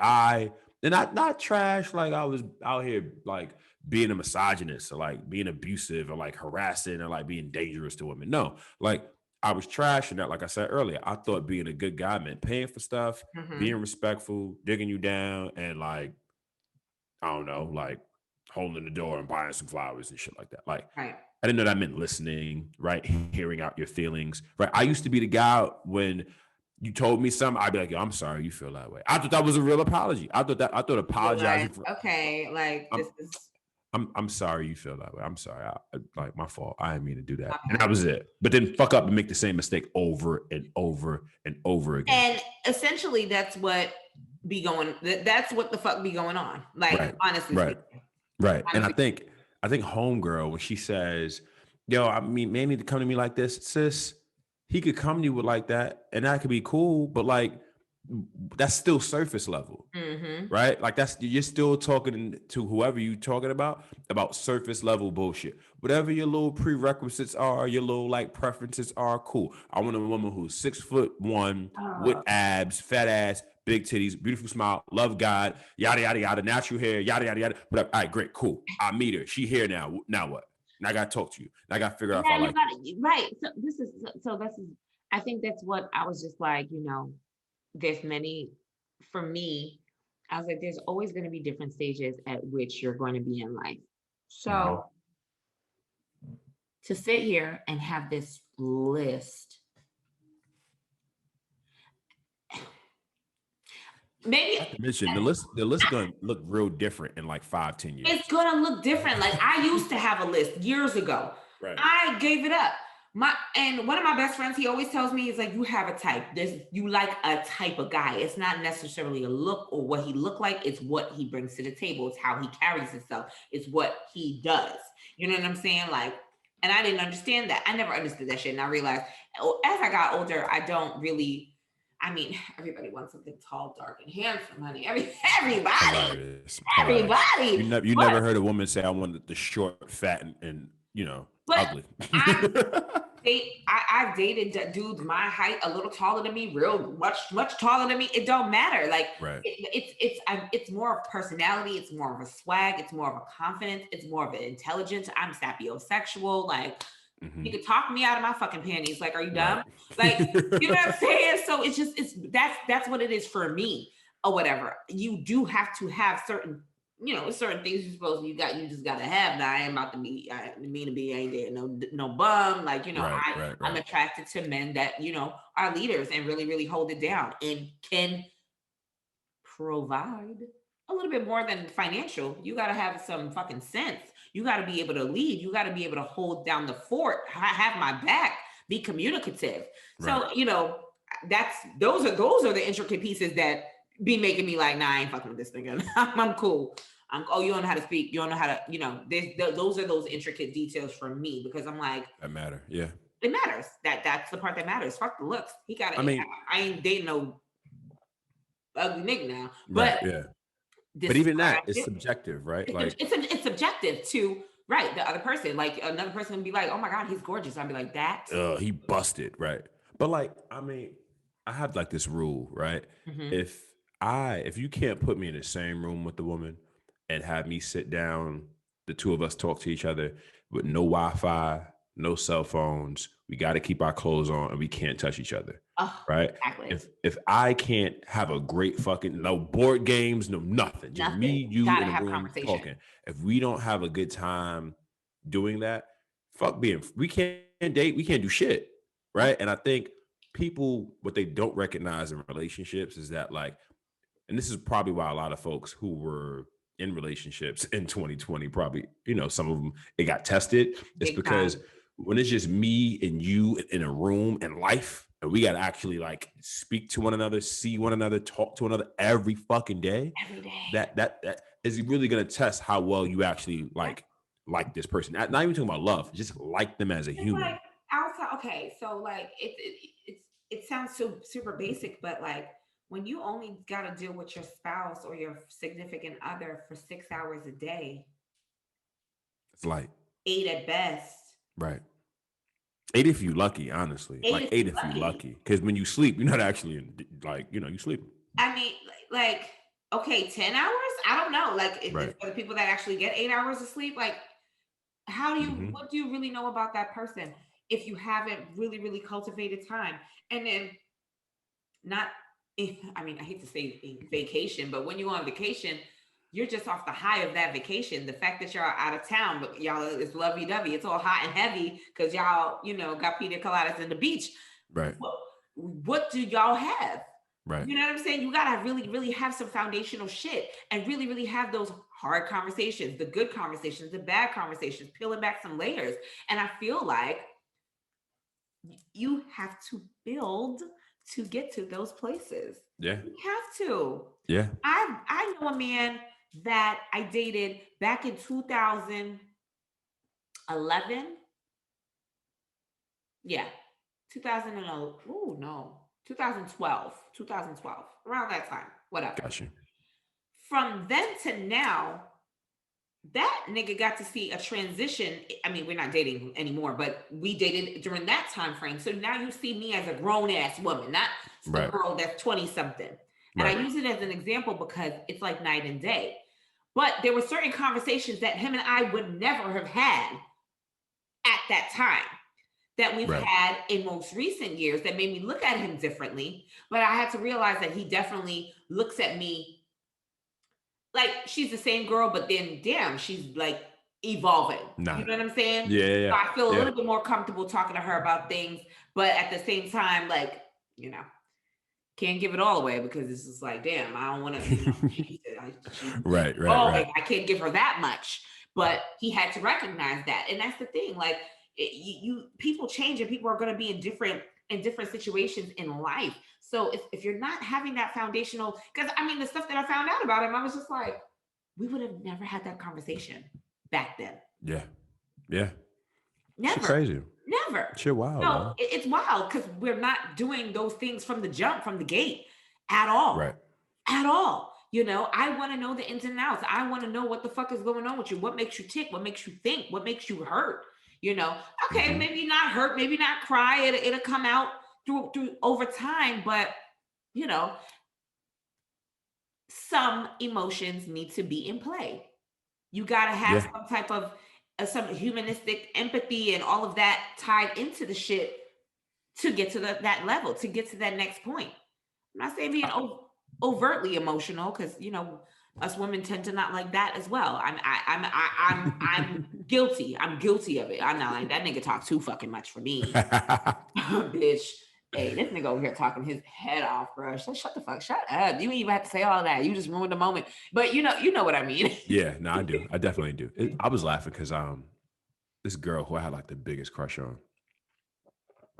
not trash like I was out here like being a misogynist or like being abusive or like harassing or like being dangerous to women. No, like I was trash and that, like I said earlier, I thought being a good guy meant paying for stuff, being Mhm. respectful, digging you down, and like I don't know, like holding the door and buying some flowers and shit like that. Like Right. I didn't know that meant listening, right? Hearing out your feelings, right? I used to be the guy when you told me something, I'd be like, yo, I'm sorry you feel that way. I thought that was a real apology. I thought You're like, apologizing for okay, like I'm this is I'm sorry you feel that way. I'm sorry. Like my fault. I didn't mean to do my that. And bad. that was it. But then fuck up and make the same mistake over and over and over again. And essentially that's what that's what the fuck be going on. Like Right. honestly Right. speaking. Right. And I Honestly. think homegirl, when she says, yo, I mean, man need to come to me like this, sis, he could come to you with like that, and that could be cool, but like that's still surface level, Mhm. right? Like that's you're still talking to whoever you talking about surface level bullshit. Whatever your little prerequisites are, your little like preferences are, cool. I want a woman who's 6'1" with Uh, abs, fat ass, big titties, beautiful smile, love God, yada yada yada, natural hair, yada yada yada. But all right, great, cool. I meet her. She here now. Now what? Now I gotta talk to you. Now I gotta figure and out if I now you like got you. it right. So this is I think that's what I was just like, there's many for me, I was like, there's always going to be different stages at which you're going to be in life. Mhm. So to sit here and have this list, maybe Not to mention the list gonna look real different in like 5, 10 years. it's going to look different. Like I used to have a list years ago. Right. I gave it up. And one of my best friends, he always tells me, is like, you have a type. You like a type of guy. It's not necessarily a look or what he look like. It's what he brings to the table. It's how he carries himself. It's what he does. You know what I'm saying? Like, and I didn't understand that. I never understood that shit. And I realized as I got older, I don't really. I mean, everybody wants something tall, dark, and handsome, honey. Everybody, Hilarious. Hilarious. everybody. You But never heard a woman say I wanted the short, fat, and but ugly. I I've dated dudes my height, a little taller than me, real much taller than me. It don't matter. Like Right. it's more of personality. It's more of a swag. It's more of a confidence. It's more of an intelligence. I'm sapiosexual. Like you Mhm. could talk me out of my fucking panties. Like, are you Right. dumb? Like, you know what I'm saying? So it's that's what it is for me or whatever. You do have to have certain certain things you just gotta have. Now I ain't about to be me to be ain't there no bum. Like, Right. Right. I'm Right. attracted to men that, are leaders and really, really hold it down and can provide a little bit more than financial. You got to have some fucking sense. You got to be able to lead. You got to be able to hold down the fort, have my back, be communicative. Right. So, you know, those are the intricate pieces that be making me like, nah, I ain't fucking with this nigga. I'm cool. You don't know how to speak. You don't know how to, you know, those are those intricate details for me, because I'm like, That matter. Yeah. it matters. That's the part that matters. Fuck the looks. He got it. I mean, I ain't dating no ugly nigga now. right. But Yeah. this But is even what I that is do. subjective, right? It's subjective to, right, the other person. Like, another person can be like, oh my God, he's gorgeous. I'd be like, that. He busted, right? But like, I mean, I have like this rule, right? Mhm. If you can't put me in the same room with the woman and have me sit down, the two of us talk to each other with no Wi-Fi, no cell phones, we got to keep our clothes on and we can't touch each other, Oh, right? exactly. If I can't have a great fucking, no board games, no nothing, just Nothing. me, you Gotta in a have room conversation. talking. If we don't have a good time doing that, we can't date, we can't do shit, right? And I think people, what they don't recognize in relationships is that, like, and this is probably why a lot of folks who were in relationships in 2020, probably, you know, some of them, it got tested. It's Big because time. when it's just me and you in a room in life, and we got to actually like speak to one another, see one another, talk to one another every fucking day, Every day. that is really going to test how well you actually like this person. Not even talking about love, just like them as a It's human. like outside. Okay, so like it sounds so super basic, but like, when you only got to deal with your spouse or your significant other for 6 hours a day, It's like, 8 at best. right. 8 if you lucky, honestly. 8 Like if 8 you're if you lucky. lucky. Because when you sleep, you're not actually like, you know, you sleep. I mean, like, okay, 10 hours? I don't know. Like, Right. for the people that actually get 8 hours of sleep, like, Mm-hmm. what do you really know about that person if you haven't really, really cultivated time? And then, not, I mean, I hate to say vacation, but when you go on vacation, you're just off the high of that vacation. The fact that y'all are out of town, but y'all, it's lovey dovey. It's all hot and heavy because y'all, you know, got pina coladas in the beach. Right. What do y'all have? Right. You know what I'm saying? You gotta really, really have some foundational shit and really, really have those hard conversations, the good conversations, the bad conversations, peeling back some layers. And I feel like you have to build to get to those places. Yeah. You have to. Yeah. I know a man that I dated back in 2011. Yeah. 2000. Oh no. 2012. Around that time. Whatever. Got you. From then to now, that nigga got to see a transition. I mean, we're not dating anymore, but we dated during that time frame. So now you see me as a grown ass woman, not a girl that's 20 something. And I use it as an example because it's like night and day. But there were certain conversations that him and I would never have had at that time that we've had in most recent years that made me look at him differently. But I had to realize that he definitely looks at me like she's the same girl, but then damn, she's like evolving. Nah. You know what I'm saying? Yeah. So I feel a little bit more comfortable talking to her about things, but at the same time, like, you know, can't give it all away because it's just like, damn, I don't want to. You know, right. I can't give her that much. But he had to recognize that, and that's the thing. Like, people change, and people are going to be in different situations in life. So if you're not having that foundational, because I mean, the stuff that I found out about him, I was just like, we would have never had that conversation back then. Yeah. Never. Shit crazy. Never. Shit wild. No, it's wild because we're not doing those things from the jump, from the gate at all. Right. At all. You know, I want to know the ins and outs. I want to know what the fuck is going on with you. What makes you tick? What makes you think? What makes you hurt? You know, okay, maybe not hurt, maybe not cry. It'll come out through over time, but you know, some emotions need to be in play. You got to have some type of some humanistic empathy and all of that tied into the shit to get to that level, to get to that next point. I'm not saying being overtly emotional, because you know us women tend to not like that as well. I'm guilty. I'm guilty of it. I'm not like, that nigga talk too fucking much for me, bitch. Hey, this nigga over here talking his head off, bro. Shut the fuck, shut up. You didn't even have to say all that. You just ruined the moment. But you know what I mean. Yeah, no, I do. I definitely do. I was laughing because this girl who I had like the biggest crush on,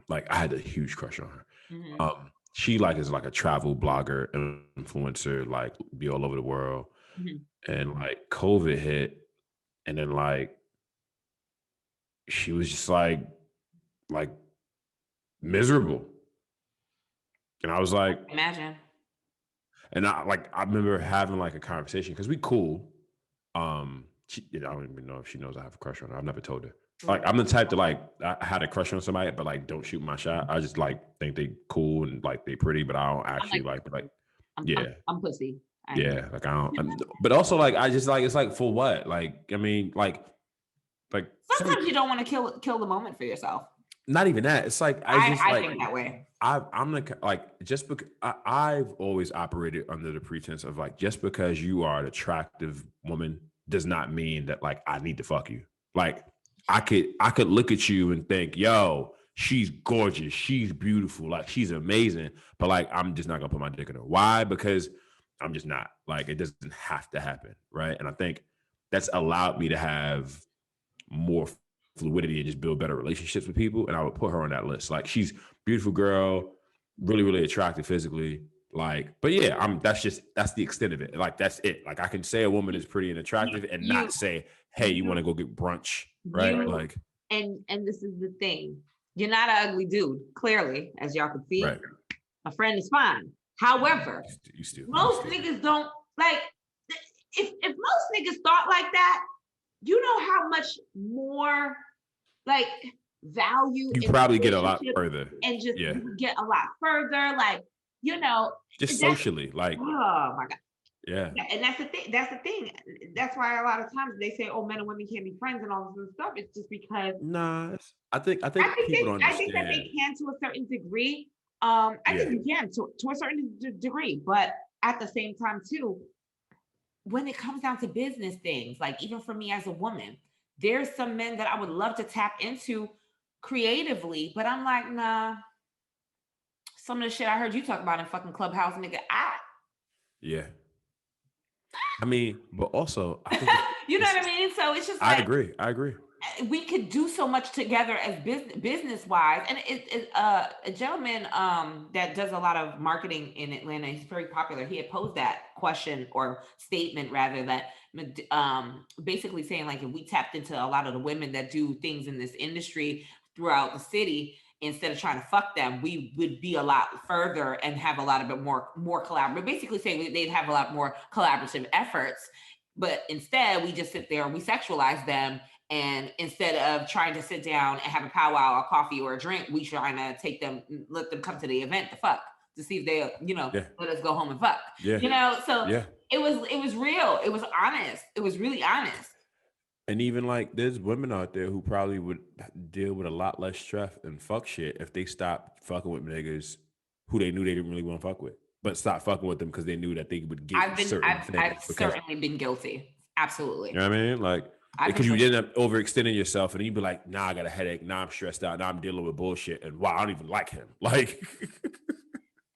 like I had a huge crush on her. Mhm. She like is like a travel blogger, influencer, like be all over the world. Mhm. And like COVID hit, and then like she was just like miserable. And I was like, Imagine. and I remember having like a conversation because we cool. I don't even know if she knows I have a crush on her. I've never told her. Like I'm the type to like I had a crush on somebody, but like don't shoot my shot. I just like think they cool and like they pretty, but I don't actually like yeah. I'm pussy. Yeah, like I don't. But also, like I just like it's like for what? Like I mean, like sometimes you don't want to kill the moment for yourself. not even that. It's like I think that way. I'm like just because I've always operated under the pretense of like just because you are an attractive woman does not mean that like I need to fuck you. Like I could look at you and think, yo, she's gorgeous, she's beautiful, like she's amazing, but like I'm just not gonna put my dick in her. Why? Because I'm just not. Like it doesn't have to happen, right? And I think that's allowed me to have more fluidity and just build better relationships with people. And I would put her on that list. Like she's a beautiful girl, really, really attractive physically. Like, but yeah, that's the extent of it. Like that's it. Like I can say a woman is pretty and attractive and not say, hey, you want to go get brunch, right? Like, and this is the thing. You're not an ugly dude, clearly, as y'all can see. Right. A friend is fine. However, most niggas don't like. If most niggas thought like that, you know how much more like value you probably get a lot further, and just get a lot further. Like just socially, like oh my god, yeah. And that's the thing. That's why a lot of times they say, "Oh, men and women can't be friends" and all this stuff. It's just because I think people don't understand. I think that they can to a certain degree. I think you can to a certain degree, but at the same time too, when it comes down to business things, like even for me as a woman, there's some men that I would love to tap into creatively, but I'm like, nah. Some of the shit I heard you talk about in fucking Clubhouse, nigga, yeah. I mean, but also, I think you know what I mean? So it's just I agree. We could do so much together as business wise. And a gentleman that does a lot of marketing in Atlanta, he's very popular. He had posed that question or statement rather, that basically saying like if we tapped into a lot of the women that do things in this industry throughout the city, instead of trying to fuck them, we would be a lot further and have a lot of bit more collaborative. Basically saying they'd have a lot more collaborative efforts. But instead, we just sit there and we sexualize them. And instead of trying to sit down and have a powwow, a coffee, or a drink, we trying to take them, let them come to the event to fuck, to see if they, let us go home and fuck. Yeah. So it was real. It was honest. It was really honest. And even like there's women out there who probably would deal with a lot less stress and fuck shit if they stopped fucking with niggas who they knew they didn't really want to fuck with, but stop fucking with them because they knew that they would get certain things. I've certainly been guilty. Absolutely. You know what I mean? Like, because you end up overextending yourself and you'd be like, nah, I got a headache. Nah, I'm stressed out. Now I'm dealing with bullshit. And wow, I don't even like him. Like,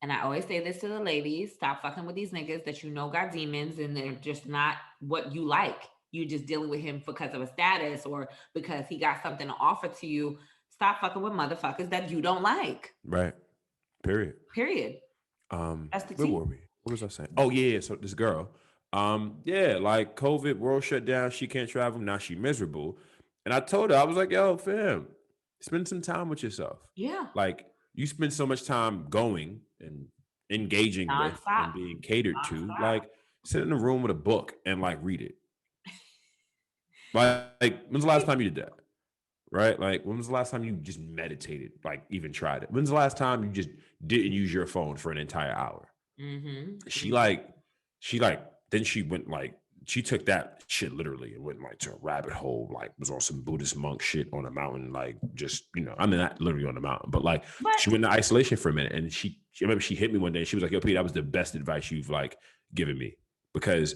and I always say this to the ladies: stop fucking with these niggas that you know got demons and they're just not what you like. You're just dealing with him because of a status or because he got something to offer to you. Stop fucking with motherfuckers that you don't like. Right. Period. That's the where were we? What was I saying? Oh yeah. So this girl, like COVID, world shut down. She can't travel. Now she miserable. And I told her, I was like, yo, fam, spend some time with yourself. Yeah. Like you spend so much time going and engaging with and being catered to. Like sit in a room with a book and like read it. Like, when's the last time you did that? Right? Like, when was the last time you just meditated? Like, even tried it? When's the last time you just didn't use your phone for an entire hour? Mm-hmm. Then she went like, she took that shit literally and went like to a rabbit hole, like was on some Buddhist monk shit on a mountain, like just, I mean, not literally on the mountain, but like she went into isolation for a minute. And I remember she hit me one day and she was like, yo, Pete, that was the best advice you've like given me because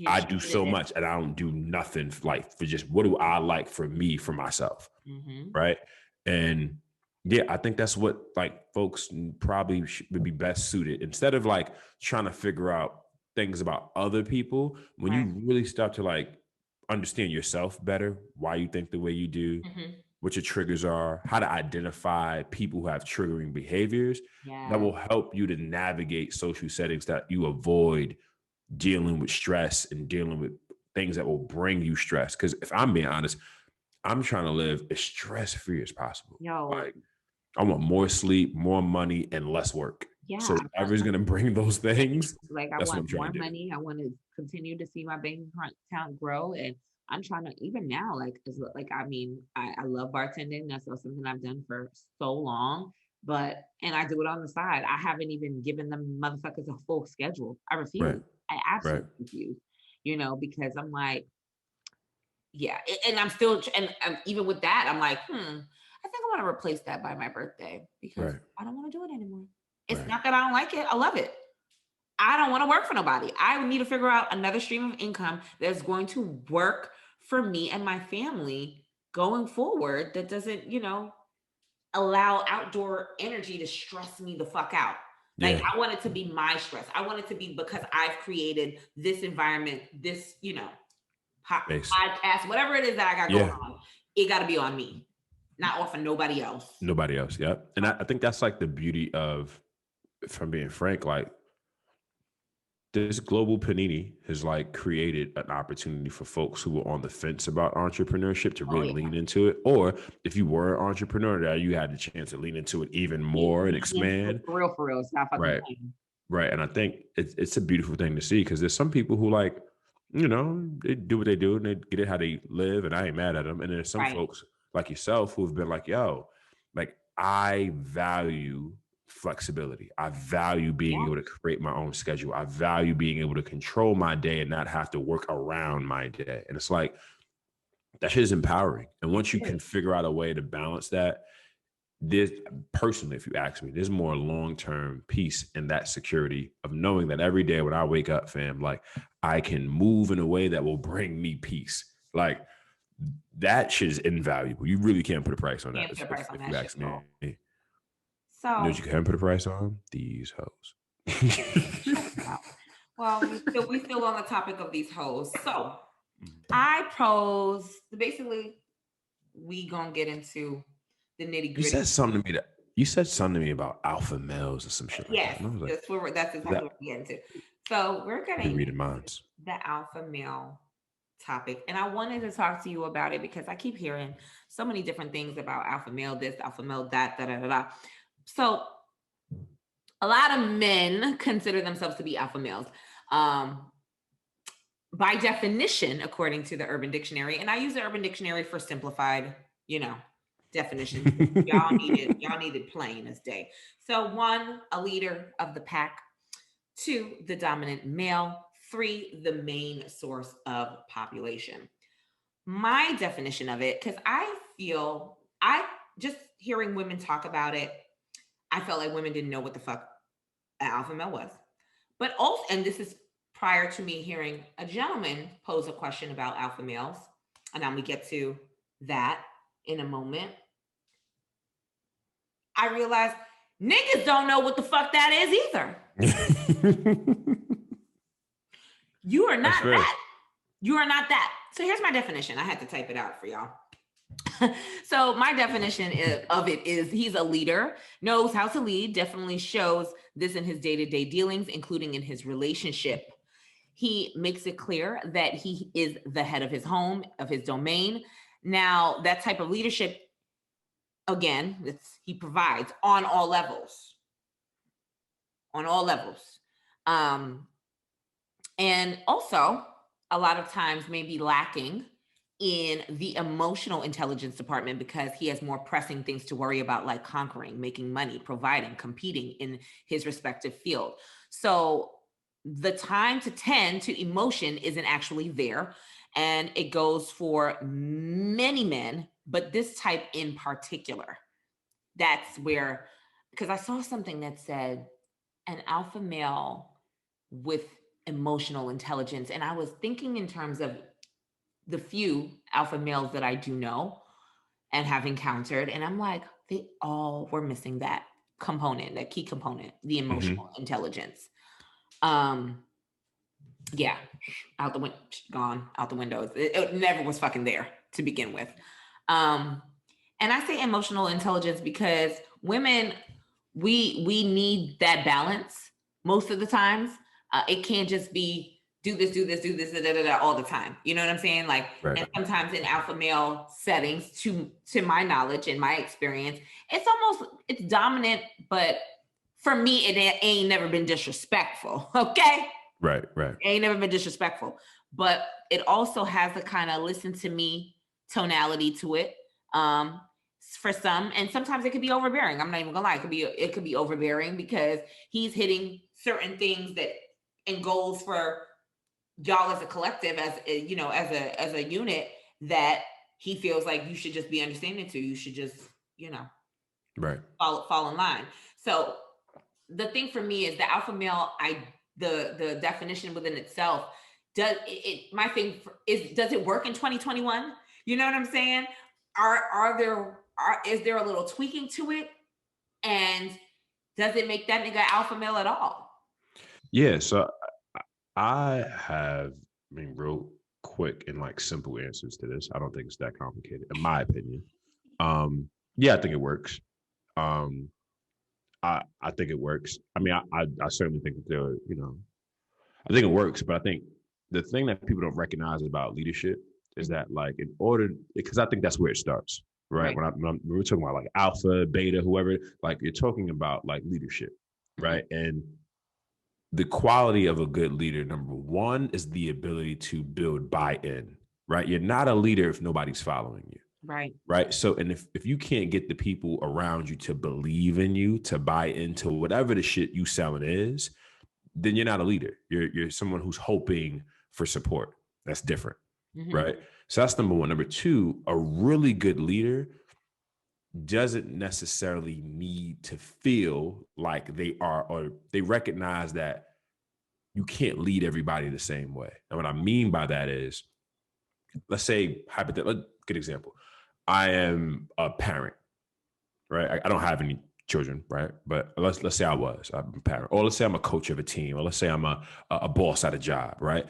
I do so much and I don't do nothing like for just what do I like for me, for myself. Mm-hmm. Right. And Yeah, I think that's what like folks probably would be best suited instead of like trying to figure out things about other people. When Right. you really start to like understand yourself better, why you think the way you do, Mm-hmm. what your triggers are, how to identify people who have triggering behaviors, that Yeah. will help you to navigate social settings that you avoid dealing with stress and dealing with things that will bring you stress. Because if I'm being honest, I'm trying to live as stress free as possible. Yo, Like, I want more sleep, more money, and less work. yeah. So whatever's going to bring those things, Like I that's what want I'm trying more to do. money. I want to continue to see my bank account grow, and I'm trying to even now. Like, like I mean, I love bartending. That's something I've done for so long. But and I do it on the side. I haven't even given them motherfuckers a full schedule. I Right. refuse. I Right. absolutely refuse. Because I'm like, yeah, and I'm still, and even with that, I'm like, I think I want to replace that by my birthday because Right. I don't want to do it anymore. It's Right. not that I don't like it. I love it. I don't want to work for nobody. I need to figure out another stream of income that's going to work for me and my family going forward that doesn't, allow outdoor energy to stress me the fuck out. Like Yeah. I want it to be my stress. I want it to be because I've created this environment, this, Base. podcast, whatever it is that I got going Yeah. on. It got to be on me, not off of nobody else. Nobody else. Yeah. And I think that's like the beauty of, if I'm being frank, like this global panini has like created an opportunity for folks who were on the fence about entrepreneurship to Oh really yeah. lean into it. Or if you were an entrepreneur, that you had the chance to lean into it even more and expand. For real. It's not fucking Right. playing. Right. And I think it's a beautiful thing to see because there's some people who like, they do what they do and they get it how they live, and I ain't mad at them. And there's some Right. folks like yourself who've been like, yo, like I value flexibility. I value being Yeah. able to create my own schedule. I value being able to control my day and not have to work around my day. And it's like, that shit is empowering. And It once you can is. figure out a way to balance that, this personally, if you ask me, there's more long-term peace in that security of knowing that every day when I wake up, fam, like I can move in a way that will bring me peace. Like that shit is invaluable. You really can't put a price on that Can't put a price on if that you shit ask at me. all. You know what So you can put a price on? These hoes. wow. Well, we still on the topic of these hoes. So I pose basically we gonna get into the nitty You gritty. said something to me that you said something to me about alpha males or some shit like that. Yes, And I was like, that's is exactly that what we're getting to. So we're I've been getting reading minds. the alpha male topic. And I wanted to talk to you about it because I keep hearing so many different things about alpha male this, alpha male that, da da da da. So a lot of men consider themselves to be alpha males. Um, by definition, according to the Urban Dictionary, and I use the Urban Dictionary for simplified, definitions. Y'all needed plain as day. So one, a leader of the pack. Two, the dominant male. Three, the main source of population. My definition of it, because I just hearing women talk about it, I felt like women didn't know what the fuck an alpha male was. But also, and this is prior to me hearing a gentleman pose a question about alpha males, and I'm gonna get to that in a moment. I realized niggas don't know what the fuck that is either. You are not that. You are not that. So here's my definition. I had to type it out for y'all. So my definition of it is he's a leader, knows how to lead, definitely shows this in his day-to-day dealings, including in his relationship. He makes it clear that he is the head of his home, of his domain. Now, that type of leadership, again, he provides on all levels. On all levels. And also, a lot of times may be lacking in the emotional intelligence department because he has more pressing things to worry about, like conquering, making money, providing, competing in his respective field. So the time to tend to emotion isn't actually there. And it goes for many men, but this type in particular. That's where, because I saw something that said an alpha male with emotional intelligence. And I was thinking in terms of the few alpha males that I do know and have encountered. And I'm like, they all were missing that component, that key component, the emotional intelligence. Yeah, gone out the window. It never was fucking there to begin with. And I say emotional intelligence because women, we need that balance most of the times. It can't just be do this, da, da, da, da, all the time. You know what I'm saying? Like, Right. and sometimes in alpha male settings, to my knowledge and my experience, it's dominant, but for me, it ain't never been disrespectful. Okay. Right. It ain't never been disrespectful, but it also has a kind of listen to me tonality to it. For some, and sometimes it could be overbearing. I'm not even gonna lie. It could be overbearing because he's hitting certain things that and goals for y'all as a collective, as as a unit, that he feels like you should just be understanding to. You should just, Right. fall in line. So the thing for me is the alpha male, the definition within itself, does it work in 2021? You know what I'm saying? Is there a little tweaking to it? And does it make that nigga alpha male at all? Yeah, so I have, real quick and like simple answers to this. I don't think it's that complicated, in my opinion. Yeah, I think it works. I think it works. I certainly think that I think it works, but I think the thing that people don't recognize about leadership is that, like, because I think that's where it starts, right? Right. When we're talking about like alpha, beta, whoever, like you're talking about like leadership, right? And the quality of a good leader, number one, is the ability to build buy-in, right? You're not a leader if nobody's following you. Right. So, and if you can't get the people around you to believe in you, to buy into whatever the shit you selling is, then you're not a leader. You're someone who's hoping for support. That's different. Right. So that's number one. Number two, a really good leader doesn't necessarily need to feel like they are, or they recognize that you can't lead everybody the same way. And what I mean by that is, let's say, hypothetically, good example. I am a parent, right? I don't have any children, right? But let's say I'm a parent, or let's say I'm a coach of a team, or let's say I'm a boss at a job, right?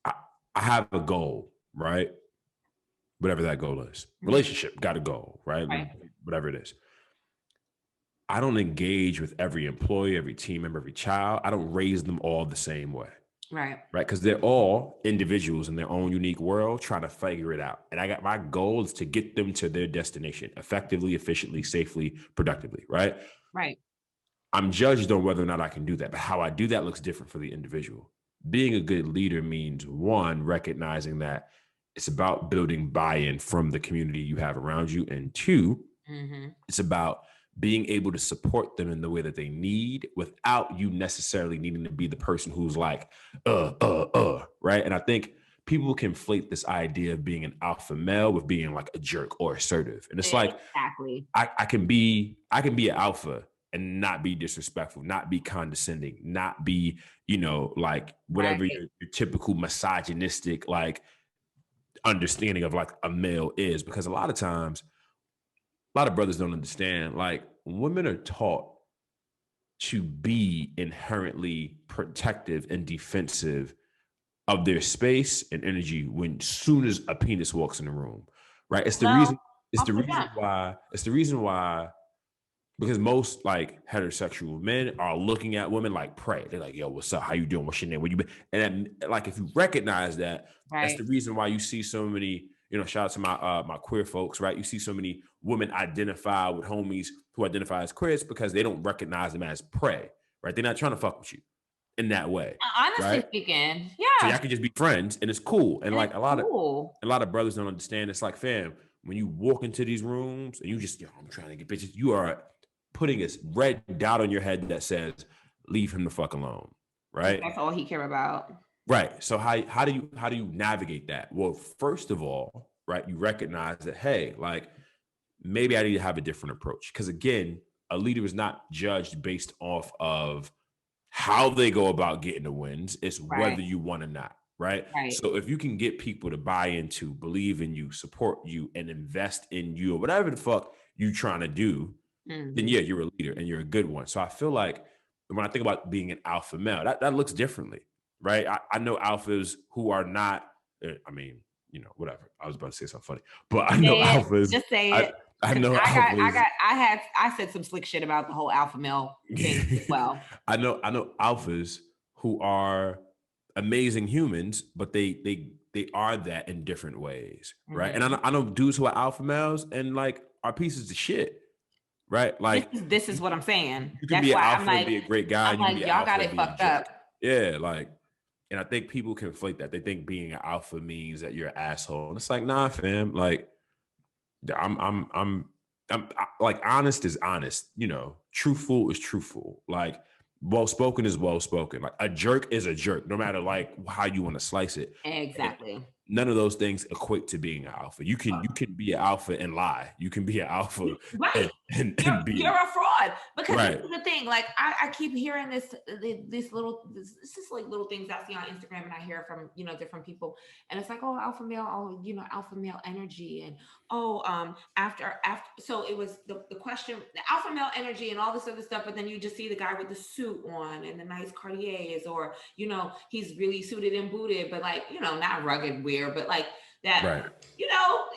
I have a goal, right? Whatever that goal is. Relationship, got a goal, right? Whatever it is. I don't engage with every employee, every team member, every child. I don't raise them all the same way. Right. Because they're all individuals in their own unique world trying to figure it out. And my goal is to get them to their destination effectively, efficiently, safely, productively. Right. I'm judged on whether or not I can do that. But how I do that looks different for the individual. Being a good leader means, one, recognizing that it's about building buy-in from the community you have around you. And two, it's about being able to support them in the way that they need without you necessarily needing to be the person who's like, right? And I think people conflate this idea of being an alpha male with being like a jerk or assertive. And it's like, I can be an alpha and not be disrespectful, not be condescending, not be, like whatever your typical misogynistic, like, understanding of like a male is. Because a lot of times, a lot of brothers don't understand, like, women are taught to be inherently protective and defensive of their space and energy when soon as a penis walks in the room, right? It's the reason why, because most like heterosexual men are looking at women like prey. They're like, yo, what's up? How you doing? What's your name? Where you been? And then, like, if you recognize that, that's the reason why you see so many, shout out to my queer folks, right? You see so many women identify with homies who identify as queers because they don't recognize them as prey, right? They're not trying to fuck with you in that way. Honestly speaking, yeah. So y'all can just be friends and it's cool. And like a lot of brothers don't understand. It's like, fam, when you walk into these rooms and you just, I'm trying to get bitches, you are putting a red dot on your head that says, leave him the fuck alone, right? That's all he care about. Right. So how do you navigate that? Well, first of all, right, you recognize that, hey, like, maybe I need to have a different approach. Because again, a leader is not judged based off of how they go about getting the wins. It's whether you want or not, right? So if you can get people to buy into, believe in you, support you, and invest in you, or whatever the fuck you trying to do, then yeah, you're a leader and you're a good one. So I feel like when I think about being an alpha male, that looks differently, right? I know alphas who are not, I mean, whatever. I was about to say something funny, but I know alphas. Just say it. I know alphas. I said some slick shit about the whole alpha male thing as well. I know alphas who are amazing humans, but they are that in different ways, right? And I know dudes who are alpha males and like are pieces of shit, right? Like this is what I'm saying. You can be an alpha and be a great guy. I'm like, y'all got it fucked up. Yeah, like, and I think people conflate that. They think being an alpha means that you're an asshole, and it's like, nah, fam. Like, I'm like, honest is honest. Truthful is truthful. Like, well spoken is well spoken. Like, a jerk is a jerk, no matter like how you want to slice it. Exactly. And none of those things equate to being an alpha. You can be an alpha and lie. You can be an alpha, right? And you're a fraud, because right. This is the thing. Like, I keep hearing this is like little things I see on Instagram, and I hear from different people, and it's like, oh, alpha male, alpha male energy, and after so it was the question, the alpha male energy and all this other stuff, but then you just see the guy with the suit on and the nice Cartiers, or he's really suited and booted, but like not rugged wear, but like that, right.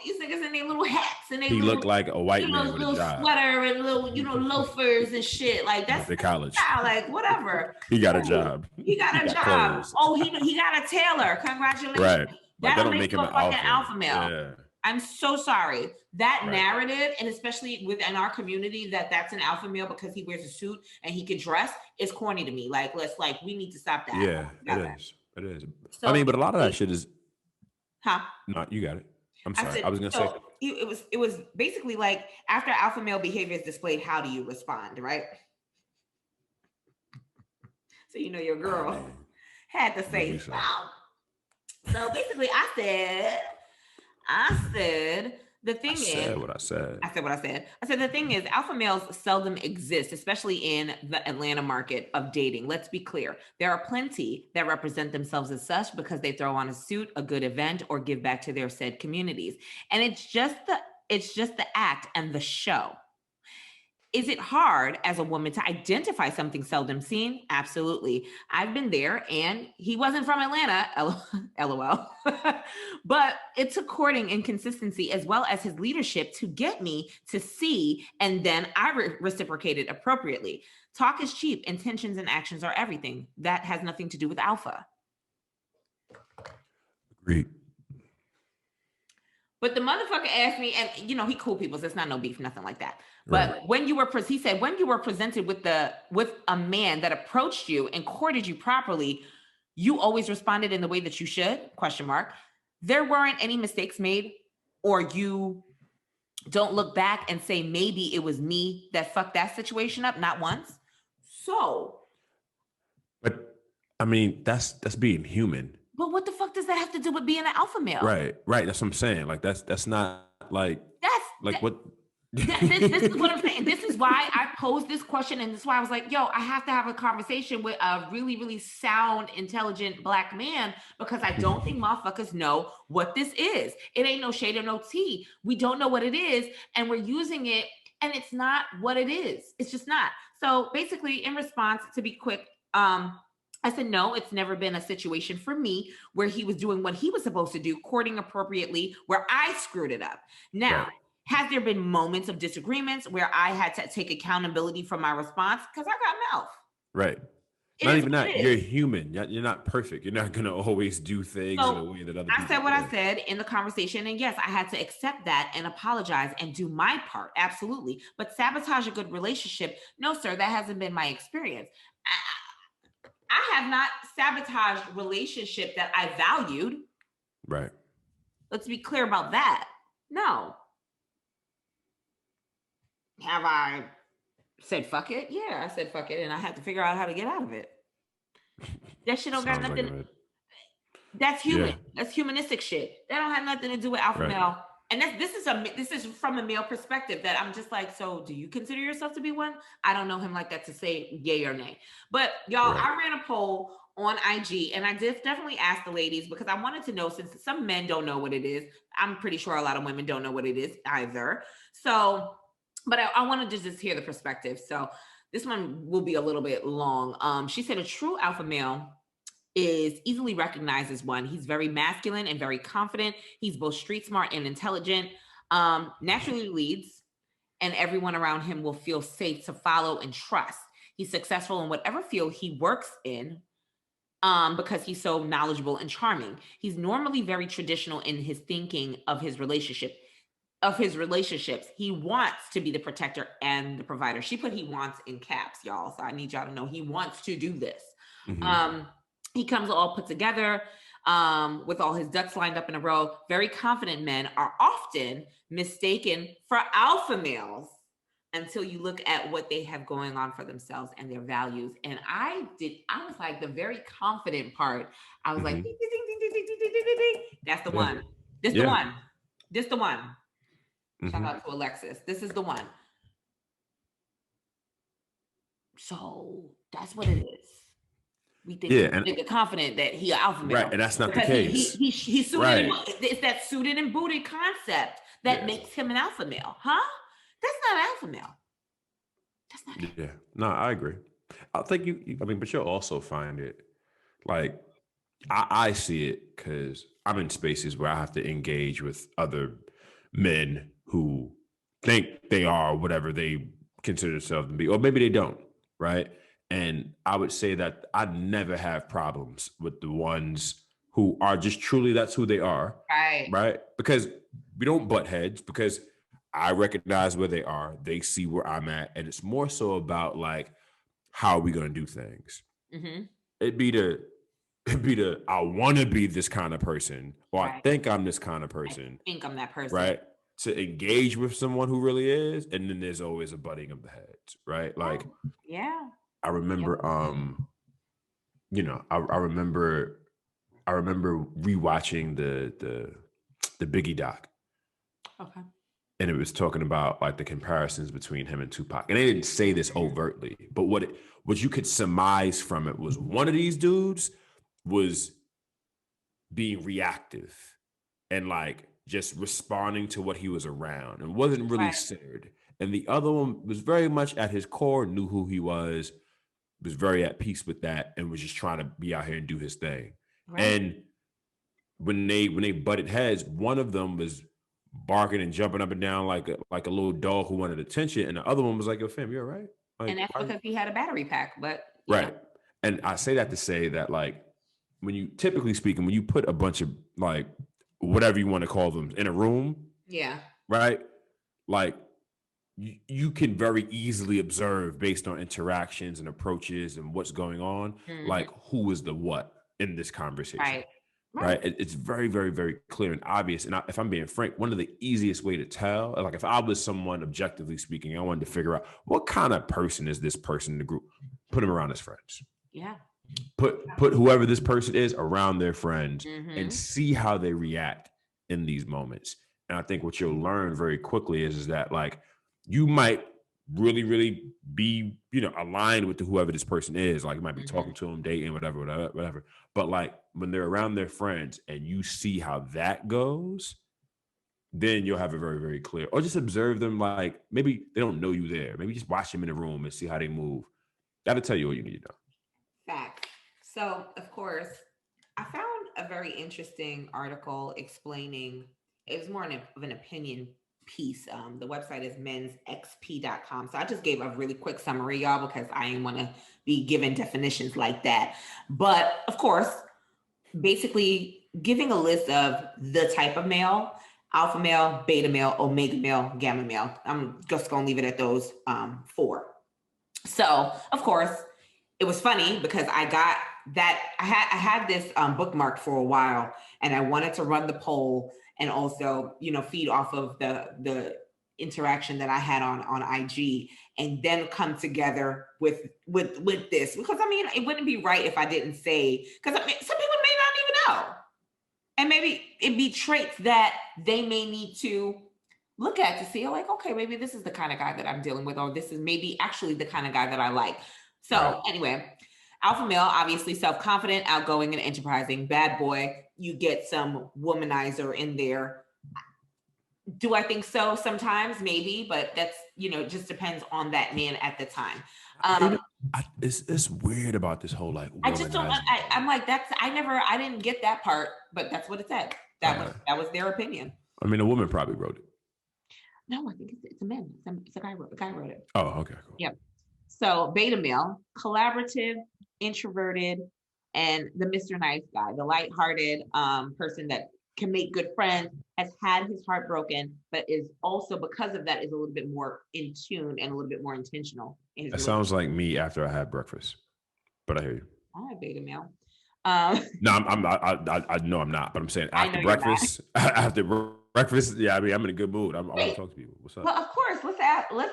These niggas in their little hats and they looked like a white man with a job, sweater and little loafers and shit. Like, that's the college. Like, whatever. He got a job. He got a job. Clothes. Oh, he got a tailor. Congratulations. Right. Like, that'll make him a fucking alpha male. Yeah. I'm so sorry. That narrative, and especially within our community, that's an alpha male because he wears a suit and he can dress, is corny to me. Like, we need to stop that. Yeah, it is. So, I mean, but a lot of that shit is. Huh? No, you got it. I'm sorry. I was gonna say it was basically like, after alpha male behavior is displayed, how do you respond, right? So your girl had to say, wow. So basically, I said the thing is, I said what I said. I said the thing is, alpha males seldom exist, especially in the Atlanta market of dating. Let's be clear. There are plenty that represent themselves as such because they throw on a suit, a good event, or give back to their said communities. And it's just the act and the show. Is it hard as a woman to identify something seldom seen? Absolutely. I've been there, and he wasn't from Atlanta, LOL. But it took courting and consistency as well as his leadership to get me to see, and then I reciprocated appropriately. Talk is cheap. Intentions and actions are everything. That has nothing to do with alpha. Agreed. But the motherfucker asked me, and he cool people, so it's not no beef, nothing like that. But when you were, he said, when you were presented with a man that approached you and courted you properly, you always responded in the way that you should, ? There weren't any mistakes made, or you don't look back and say, maybe it was me that fucked that situation up, not once. So. But I mean, that's being human. But what the fuck does that have to do with being an alpha male? Right. That's what I'm saying. Like, that's not like, what. This is what I'm saying. This is why I posed this question, and this is why I was like, yo, I have to have a conversation with a really, really sound, intelligent Black man, because I don't think motherfuckers know what this is. It ain't no shade or no tea. We don't know what it is, and we're using it, and it's not what it is. It's just not. So basically, in response, to be quick, I said, no, it's never been a situation for me where he was doing what he was supposed to do, courting appropriately, where I screwed it up. Now, has there been moments of disagreements where I had to take accountability for my response? Because I got mouth. Right. Not even that. You're human. You're not perfect. You're not going to always do things in a way that other people I said what I said in the conversation. And yes, I had to accept that and apologize and do my part. Absolutely. But sabotage a good relationship? No, sir, that hasn't been my experience. I have not sabotaged relationship that I valued. Right. Let's be clear about that. No. Have I said fuck it? Yeah, I said fuck it, and I had to figure out how to get out of it. That shit don't got nothing. Like that's human. Yeah. That's humanistic shit. That don't have nothing to do with alpha male. And this is from a male perspective that I'm just like, so do you consider yourself to be one? I don't know him like that to say yay or nay. But y'all, I ran a poll on IG, and I definitely asked the ladies because I wanted to know, since some men don't know what it is. I'm pretty sure a lot of women don't know what it is either. So but I wanted to just hear the perspective. So this one will be a little bit long. She said a true alpha male is easily recognized as one. He's very masculine and very confident. He's both street smart and intelligent. Naturally leads, and everyone around him will feel safe to follow and trust. He's successful in whatever field he works in, because he's so knowledgeable and charming. He's normally very traditional in his thinking of his relationships. He wants to be the protector and the provider. She put he wants in caps, y'all. So I need y'all to know he wants to do this. Mm-hmm. He comes all put together, with all his ducks lined up in a row. Very confident men are often mistaken for alpha males until you look at what they have going on for themselves and their values. And I was like, the very confident part, I was like, ding, ding, ding, ding, ding, ding, ding, ding. That's the one. This the one. This the one. Shout out to Alexis. This is the one. So that's what it is. We think he's confident that he an alpha male. Right, and that's not the case. He's suited and, it's that suited and booted concept that makes him an alpha male. Huh? That's not alpha male. That's not it. Yeah. No, I agree. I think but you'll also find it, like, I see it because I'm in spaces where I have to engage with other men who think they are whatever they consider themselves to be, or maybe they don't, right? And I would say that I never have problems with the ones who are just truly, that's who they are. Right. Because we don't butt heads, because I recognize where they are. They see where I'm at. And it's more so about, like, how are we going to do things? Mm-hmm. It'd be the, I want to be this kind of person, or I think I'm this kind of person. I think I'm that person. Right. To engage with someone who really is. And then there's always a butting of the heads. Right. Like, I remember, I remember rewatching the Biggie doc. Okay. And it was talking about, like, the comparisons between him and Tupac. And they didn't say this overtly, but what you could surmise from it was one of these dudes was being reactive and, like, just responding to what he was around and wasn't really centered. And the other one was very much at his core, knew who he was very at peace with that, and was just trying to be out here and do his thing. Right. And when they butted heads, one of them was barking and jumping up and down like a little dog who wanted attention, and the other one was like, "Yo, fam, you all right?" Like, and that's because he had a battery pack, but right. And I say that to say that, like, when you, typically speaking, when you put a bunch of, like, whatever you want to call them in a room, right, like, you can very easily observe based on interactions and approaches and what's going on, like, who is the what in this conversation, right? It's very, very, very clear and obvious. And if I'm being frank, one of the easiest way to tell, like, if I was someone objectively speaking, I wanted to figure out what kind of person is this person in the group, put him around his friends. Yeah. Put whoever this person is around their friends and see how they react in these moments. And I think what you'll learn very quickly is that, like, you might really, really be, aligned with whoever this person is. Like, you might be talking to them, dating, whatever. But, like, when they're around their friends and you see how that goes, then you'll have it very, very clear. Or just observe them, like, maybe they don't know you there. Maybe just watch them in the room and see how they move. That'll tell you what you need to know. Fact. So, of course, I found a very interesting article explaining, it was more of an opinion piece. The website is mensxp.com. So I just gave a really quick summary, y'all, because I didn't want to be given definitions like that. But of course, basically giving a list of the type of male: alpha male, beta male, omega male, gamma male. I'm just going to leave it at those 4. So of course, it was funny because I got that I had this bookmarked for a while, and I wanted to run the poll and also, feed off of the interaction that I had on IG, and then come together with this, because it wouldn't be right if I didn't say, because some people may not even know, and maybe it'd be traits that they may need to look at to see, like, okay, maybe this is the kind of guy that I'm dealing with, or this is maybe actually the kind of guy that I like. So anyway, alpha male, obviously self-confident, outgoing, and enterprising. Bad boy, you get some womanizer in there. Do I think so? Sometimes, maybe, but that's, just depends on that man at the time. It's weird about this whole like I just don't. womanizing. I'm like I didn't get that part, but that's what it said. That was their opinion. I mean, a woman probably wrote it. No, I think it's a man. It's a guy wrote. A guy wrote it. Oh, okay, cool. Yep. So beta male, collaborative, introverted, and the Mr. Nice Guy, the lighthearted person that can make good friends, has had his heart broken, but is also, because of that, is a little bit more in tune and a little bit more intentional in his That sounds like me after I had breakfast, but I hear you. All right, beta male. No, I know I'm not, but I'm saying after breakfast, yeah, I mean, I'm in a good mood. I want to talk to people. What's up? Well, of course, let's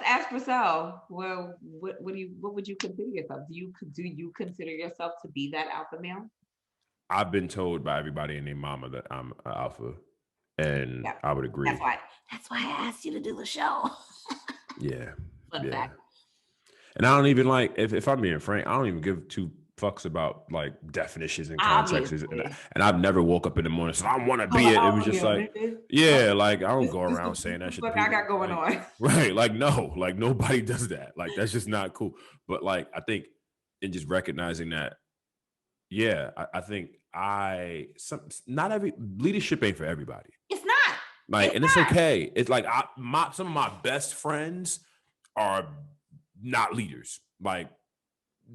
ask Percell. Well, what would you consider yourself? Do you consider yourself to be that alpha male? I've been told by everybody and their mama that I'm an alpha, and I would agree. That's why I asked you to do the show. Yeah. Fun fact. And I don't even like, if I'm being frank, I don't even give two fucks about like definitions and contexts. And I've never woke up in the morning and said, I want to be it. It was just like, like, I don't go around saying that shit. What I got going on. Right. Like, no, like nobody does that. Like, that's just not cool. But like, I think in just recognizing that, I think not every leadership ain't for everybody. It's not. Like, it's okay. It's like some of my best friends are not leaders. Like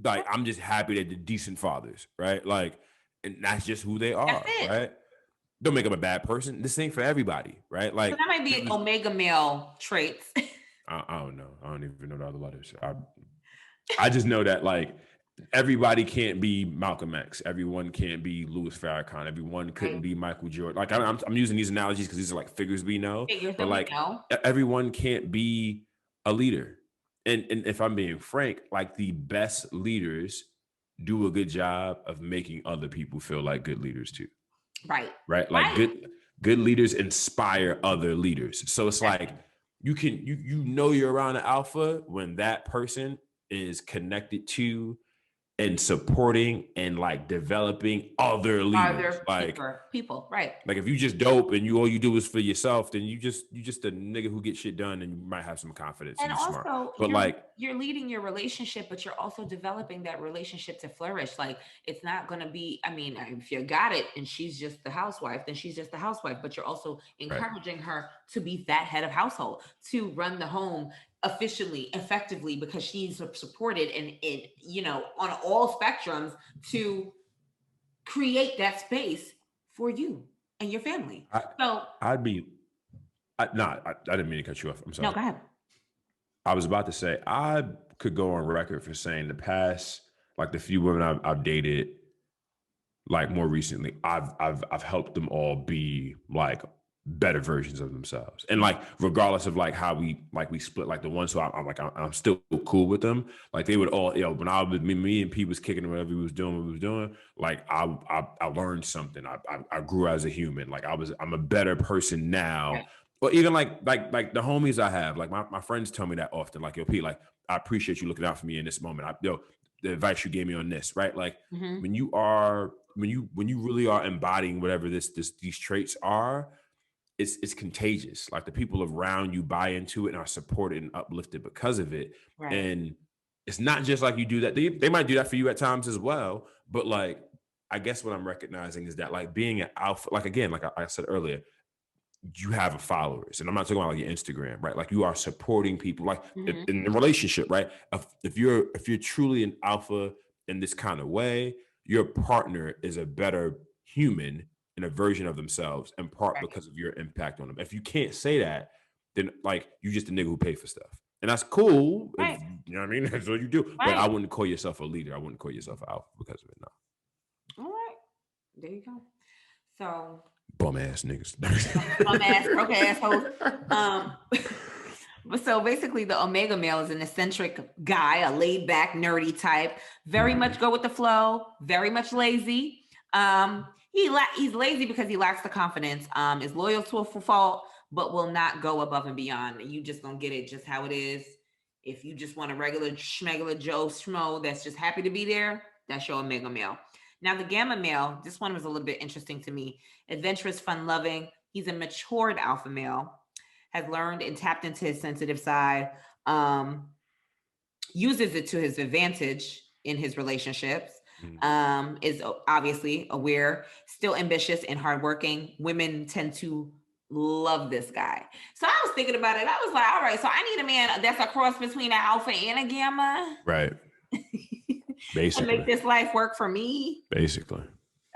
I'm just happy that they're decent fathers, right? Like, and that's just who they are, right? Don't make them a bad person. This ain't for everybody, right? Like, so that might be omega male traits. I don't know. I don't even know the other letters. I just know that like everybody can't be Malcolm X. Everyone can't be Louis Farrakhan. Everyone couldn't be Michael Jordan. Like I'm using these analogies because these are like figures we know. But like everyone can't be a leader. And if I'm being frank, like the best leaders do a good job of making other people feel like good leaders too. Right. Right. Like good leaders inspire other leaders. So it's like you you're around an alpha when that person is connected to and supporting and like developing other leaders, like people, right? Like if you just dope and all you do is for yourself, then you just a nigga who gets shit done, and you might have some confidence. And also, smart. But you're leading your relationship, but you're also developing that relationship to flourish. Like it's not gonna be. I mean, if you got it and she's just the housewife, then she's just the housewife. But you're also encouraging her to be that head of household, to run the home efficiently, effectively, because she's supported and on all spectrums to create that space for you and your family. I didn't mean to cut you off. I'm sorry. No, go ahead. I was about to say I could go on record for saying the past, like the few women I've dated, like more recently, I've helped them all be like better versions of themselves, and like regardless of like how we split, like the ones who I'm still cool with them, like they would all when I was me and P was kicking whatever we was doing, like I learned something. I grew as a human. Like I'm a better person now. Right. Or even like the homies I have, like my friends tell me that often, like, yo, P, like I appreciate you looking out for me in this moment. The advice you gave me on this, right? Like when you really are embodying whatever these traits are, it's contagious. Like the people around you buy into it and are supported and uplifted because of it. Right. And it's not just like you do that. They might do that for you at times as well. But like, I guess what I'm recognizing is that like being an alpha, like again, like I said earlier, you have followers, and I'm not talking about like your Instagram, right? Like you are supporting people, like in a relationship, right? If you're truly an alpha in this kind of way, your partner is a better human in a version of themselves, in part because of your impact on them. If you can't say that, then like you just a nigga who pay for stuff, and that's cool. Right. You know what I mean? That's what you do. Right. But I wouldn't call yourself a leader. I wouldn't call yourself an alpha because of it. No. All right, there you go. So bum ass niggas, bum ass, broke assholes. So basically, the omega male is an eccentric guy, a laid back, nerdy type, very much go with the flow, very much lazy. He's lazy because he lacks the confidence, is loyal to a fault, but will not go above and beyond. You just gonna get it just how it is. If you just want a regular schmegular Joe Schmo that's just happy to be there, that's your omega male. Now the gamma male, this one was a little bit interesting to me. Adventurous, fun-loving. He's a matured alpha male, has learned and tapped into his sensitive side, uses it to his advantage in his relationships, is obviously aware, still ambitious and hardworking. Women tend to love this guy. So I was thinking about it. I was like, all right, so I need a man that's a cross between an alpha and a gamma. Right. To make this life work for me. Basically.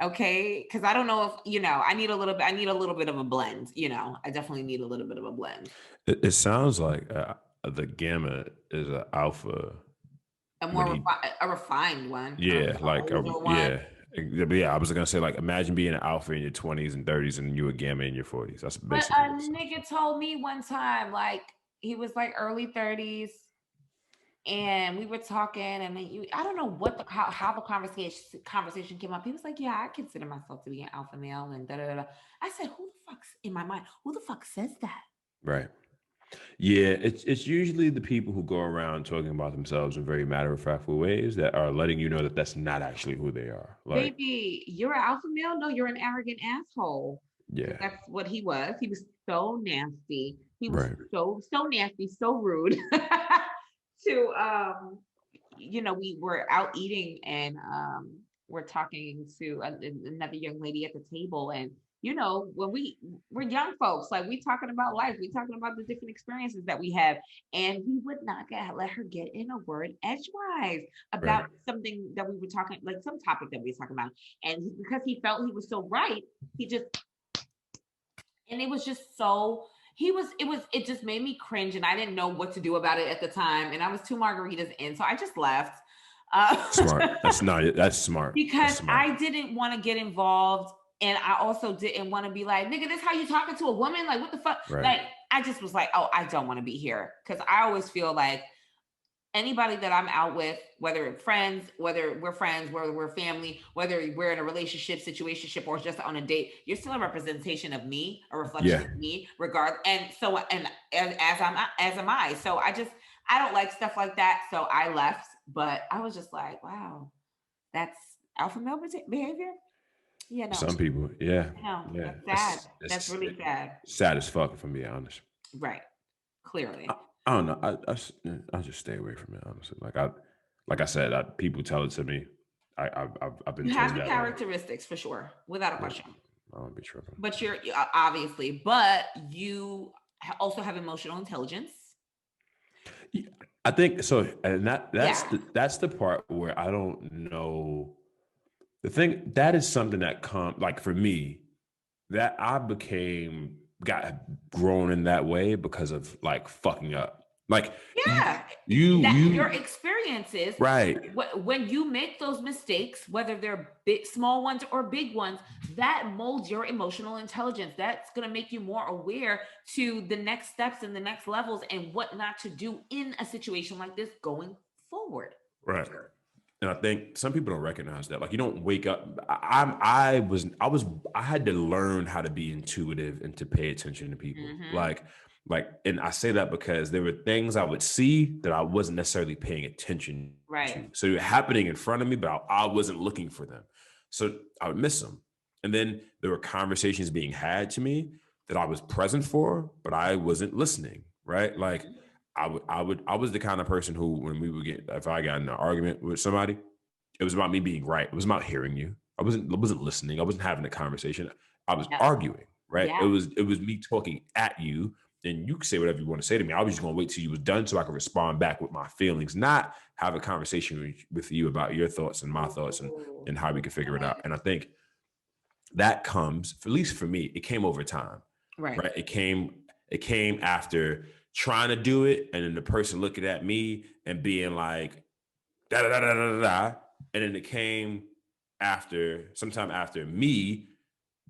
Okay. Cause I don't know if, I need a little bit of a blend, I definitely need a little bit of a blend. It sounds like the gamma is an alpha. A more refined one. Yeah. Yeah, I was gonna say, like, imagine being an alpha in your 20s and 30s and you a gamma in your 40s. That's basically. But a nigga told me one time, like, he was like early 30s, and we were talking, and then I don't know how the conversation came up. He was like, "Yeah, I consider myself to be an alpha male," and da da da. I said, "Who the fuck's in my mind? Who the fuck says that?" Right. Yeah, it's usually the people who go around talking about themselves in very matter-of-factful ways that are letting you know that that's not actually who they are. Like, baby, you're an alpha male? No, you're an arrogant asshole. Yeah. That's what he was. He was so nasty. He was so nasty, so rude. To we were out eating, and we're talking to another young lady at the table, and when we're young folks, like, we talking about life, we talking about the different experiences that we have, and he would not let her get in a word edgewise about something that we were talking, like some topic that we were talking about, and because he felt he was so right, and it was just so. It just made me cringe, and I didn't know what to do about it at the time. And I was 2 margaritas in, so I just left. Smart. That's smart. Because I didn't want to get involved. And I also didn't want to be like, nigga, this how you talking to a woman? Like, what the fuck? Right. Like, I just was like, oh, I don't want to be here. Because I always feel like anybody that I'm out with, whether we're friends, whether we're family, whether we're in a relationship, situationship, or just on a date, you're still a representation of me, a reflection of me, as am I. So I don't like stuff like that. So I left, but I was just like, wow, that's alpha male behavior. Yeah, no. Some people, yeah. No, yeah. That's sad. That's really sad. Sad as fuck, if I'm being honest. Right. Clearly. I don't know. I just stay away from it, honestly. Like I said, people tell it to me. I've been. You have the characteristics for sure, without a question. I don't be tripping. But you're obviously, but you also have emotional intelligence. I think so, and that's the part where I don't know. The thing that is something that like for me, that I got grown in that way because of like fucking up. Like, your experiences, right? When you make those mistakes, whether they're small ones or big ones, that molds your emotional intelligence. That's going to make you more aware to the next steps and the next levels and what not to do in a situation like this going forward. Right. And I think some people don't recognize that. Like, you don't wake up. I had to learn how to be intuitive and to pay attention to people. Mm-hmm. And I say that because there were things I would see that I wasn't necessarily paying attention to. So they're happening in front of me, but I wasn't looking for them. So I would miss them. And then there were conversations being had to me that I was present for, but I wasn't listening. Right. Like, I was the kind of person who, when if I got in an argument with somebody, it was about me being right. It was about hearing you. I wasn't listening. I wasn't having a conversation. I was arguing, right? Yeah. It was me talking at you, and you could say whatever you want to say to me. I was just going to wait till you was done so I could respond back with my feelings, not have a conversation with you about your thoughts and my thoughts and how we can figure it out. And I think that comes, at least for me, it came over time, right? It came after trying to do it, and then the person looking at me and being like, da da da da da da, and then it came sometime after me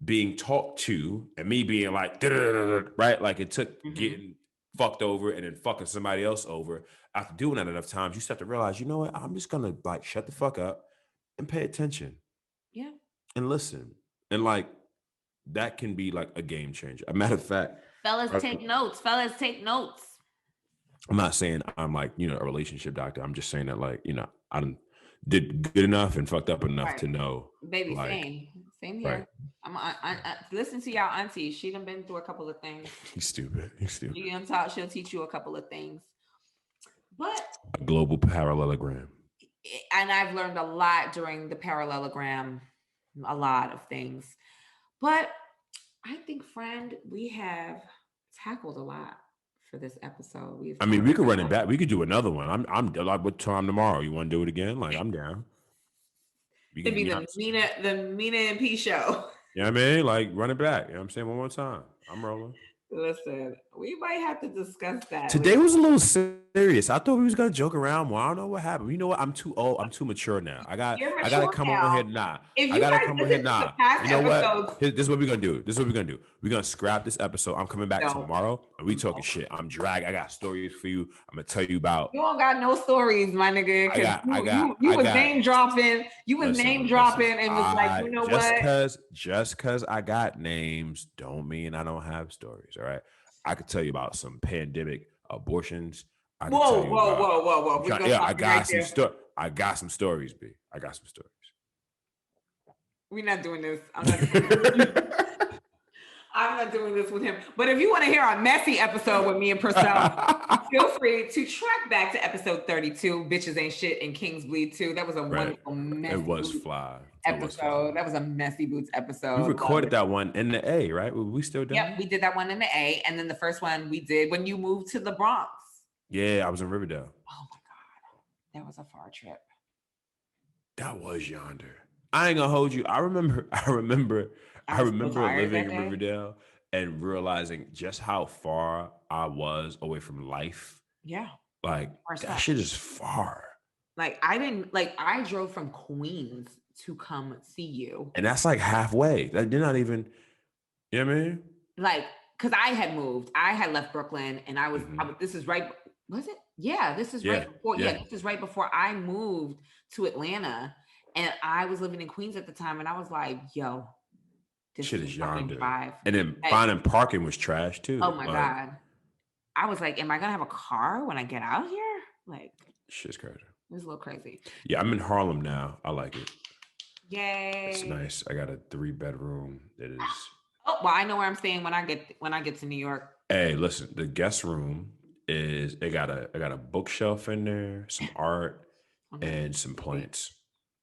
being talked to and me being like, da da da da, right? Like, it took getting fucked over and then fucking somebody else over. After doing that enough times, you start to realize, you know what? I'm just gonna like shut the fuck up and pay attention, and listen, and like that can be like a game changer. A matter of fact. Fellas, take notes. I'm not saying I'm like, a relationship doctor. I'm just saying that, like, I did good enough and fucked up enough to know. Baby, like, same here. Right. Listen to y'all auntie. She done been through a couple of things. He's stupid. She'll teach you a couple of things. But A global parallelogram. and I've learned a lot during the parallelogram, a lot of things. But I think, friend, we have tackled a lot for this episode. I mean, we could run it back. We could do another one. I'm like, what time tomorrow? You want to do it again? Like, I'm down. It'd be the Mina and P show. You know what I mean? Like, run it back. You know what I'm saying? One more time. I'm rolling. Listen, we might have to discuss that. Today was a little serious. I thought we was gonna joke around more. I don't know what happened. You know what? I'm too old. I'm too mature now. I gotta come over here. Nah. I gotta come over here. Nah. You know what? This is what we're gonna do. We're gonna scrap this episode. I'm coming back tomorrow and we talking shit. I'm drag. I got stories for you. I'm gonna tell you about. You don't got no stories, my nigga. You was name dropping. You was name dropping and was like, you know what? Just cause I got names don't mean I don't have stories. All right. I could tell you about some pandemic abortions. Whoa. I got some stories. I got some stories, B. I got some stories. We're not doing this. I'm not doing this with him. But if you want to hear a messy episode with me and Percell, feel free to track back to episode 32, Bitches Ain't Shit and Kings Bleed Too. That was a wonderful messy It was fly. episode. That was a messy boots episode. We recorded that one in the A, right? We still done? Yep, we did that one in the A. And then the first one we did when you moved to the Bronx. Yeah, I was in Riverdale. Oh my God. That was a far trip. That was yonder. I ain't gonna hold you. I remember living in Riverdale and realizing just how far I was away from life. Yeah. Like that shit is far. Like I drove from Queens to come see you. And that's like halfway. Like they're not even, you know what I mean? Like, cause I had moved. I had left Brooklyn and this is right. Was it? Yeah, this is right before. Yeah, this is right before I moved to Atlanta. And I was living in Queens at the time, and I was like, "Yo, this shit is yonder." Drive. And then finding parking was trash too. Oh my God! I was like, "Am I gonna have a car when I get out here?" Like, shit's crazy. It was a little crazy. Yeah, I'm in Harlem now. I like it. Yay! It's nice. I got a 3-bedroom. It is. Oh well, I know where I'm staying when I get to New York. Hey, listen, the guest room is. I got a bookshelf in there, some art, and some plants.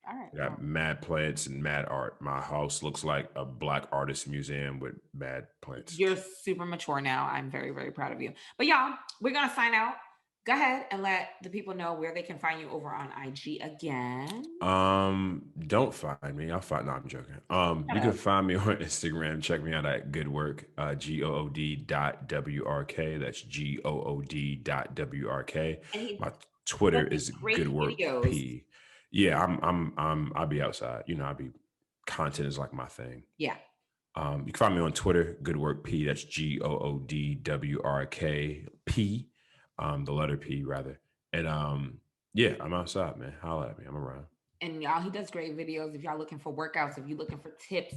All right. I got mad plants and mad art. My house looks like a Black artist museum with mad plants. You're super mature now. I'm very, very proud of you. But y'all, we're going to sign out. Go ahead and let the people know where they can find you over on IG again. Don't find me. No, I'm joking. You can find me on Instagram. Check me out at Good Work, GOOD.WRK. That's GOOD.WRK. My Twitter is Good Work P. Yeah, I'll be outside. You know, content is like my thing. Yeah. You can find me on Twitter, Good Work P. That's GOODWRK P. The letter P rather. And yeah, I'm outside, man. Holla at me. I'm around. And y'all, he does great videos. If y'all looking for workouts, if you're looking for tips,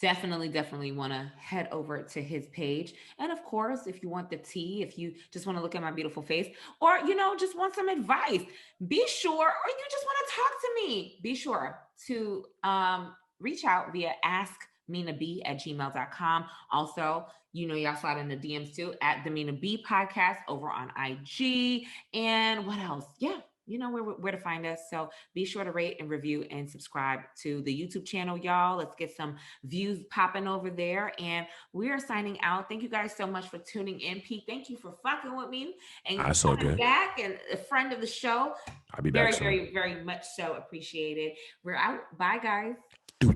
definitely want to head over to his page. And of course, if you want the tea, if you just want to look at my beautiful face, or, just want some advice, be sure, or you just want to talk to me, be sure to reach out via askminab@gmail.com. Also, y'all slide in the DMs too at the Mina B Podcast over on IG. And what else? Yeah. You know where to find us. So be sure to rate and review and subscribe to the YouTube channel, y'all. Let's get some views popping over there. And we are signing out. Thank you guys so much for tuning in. Pete, thank you for fucking with me and coming back and a friend of the show. I'll be back soon. Very, very much so appreciated. We're out. Bye, guys. Do.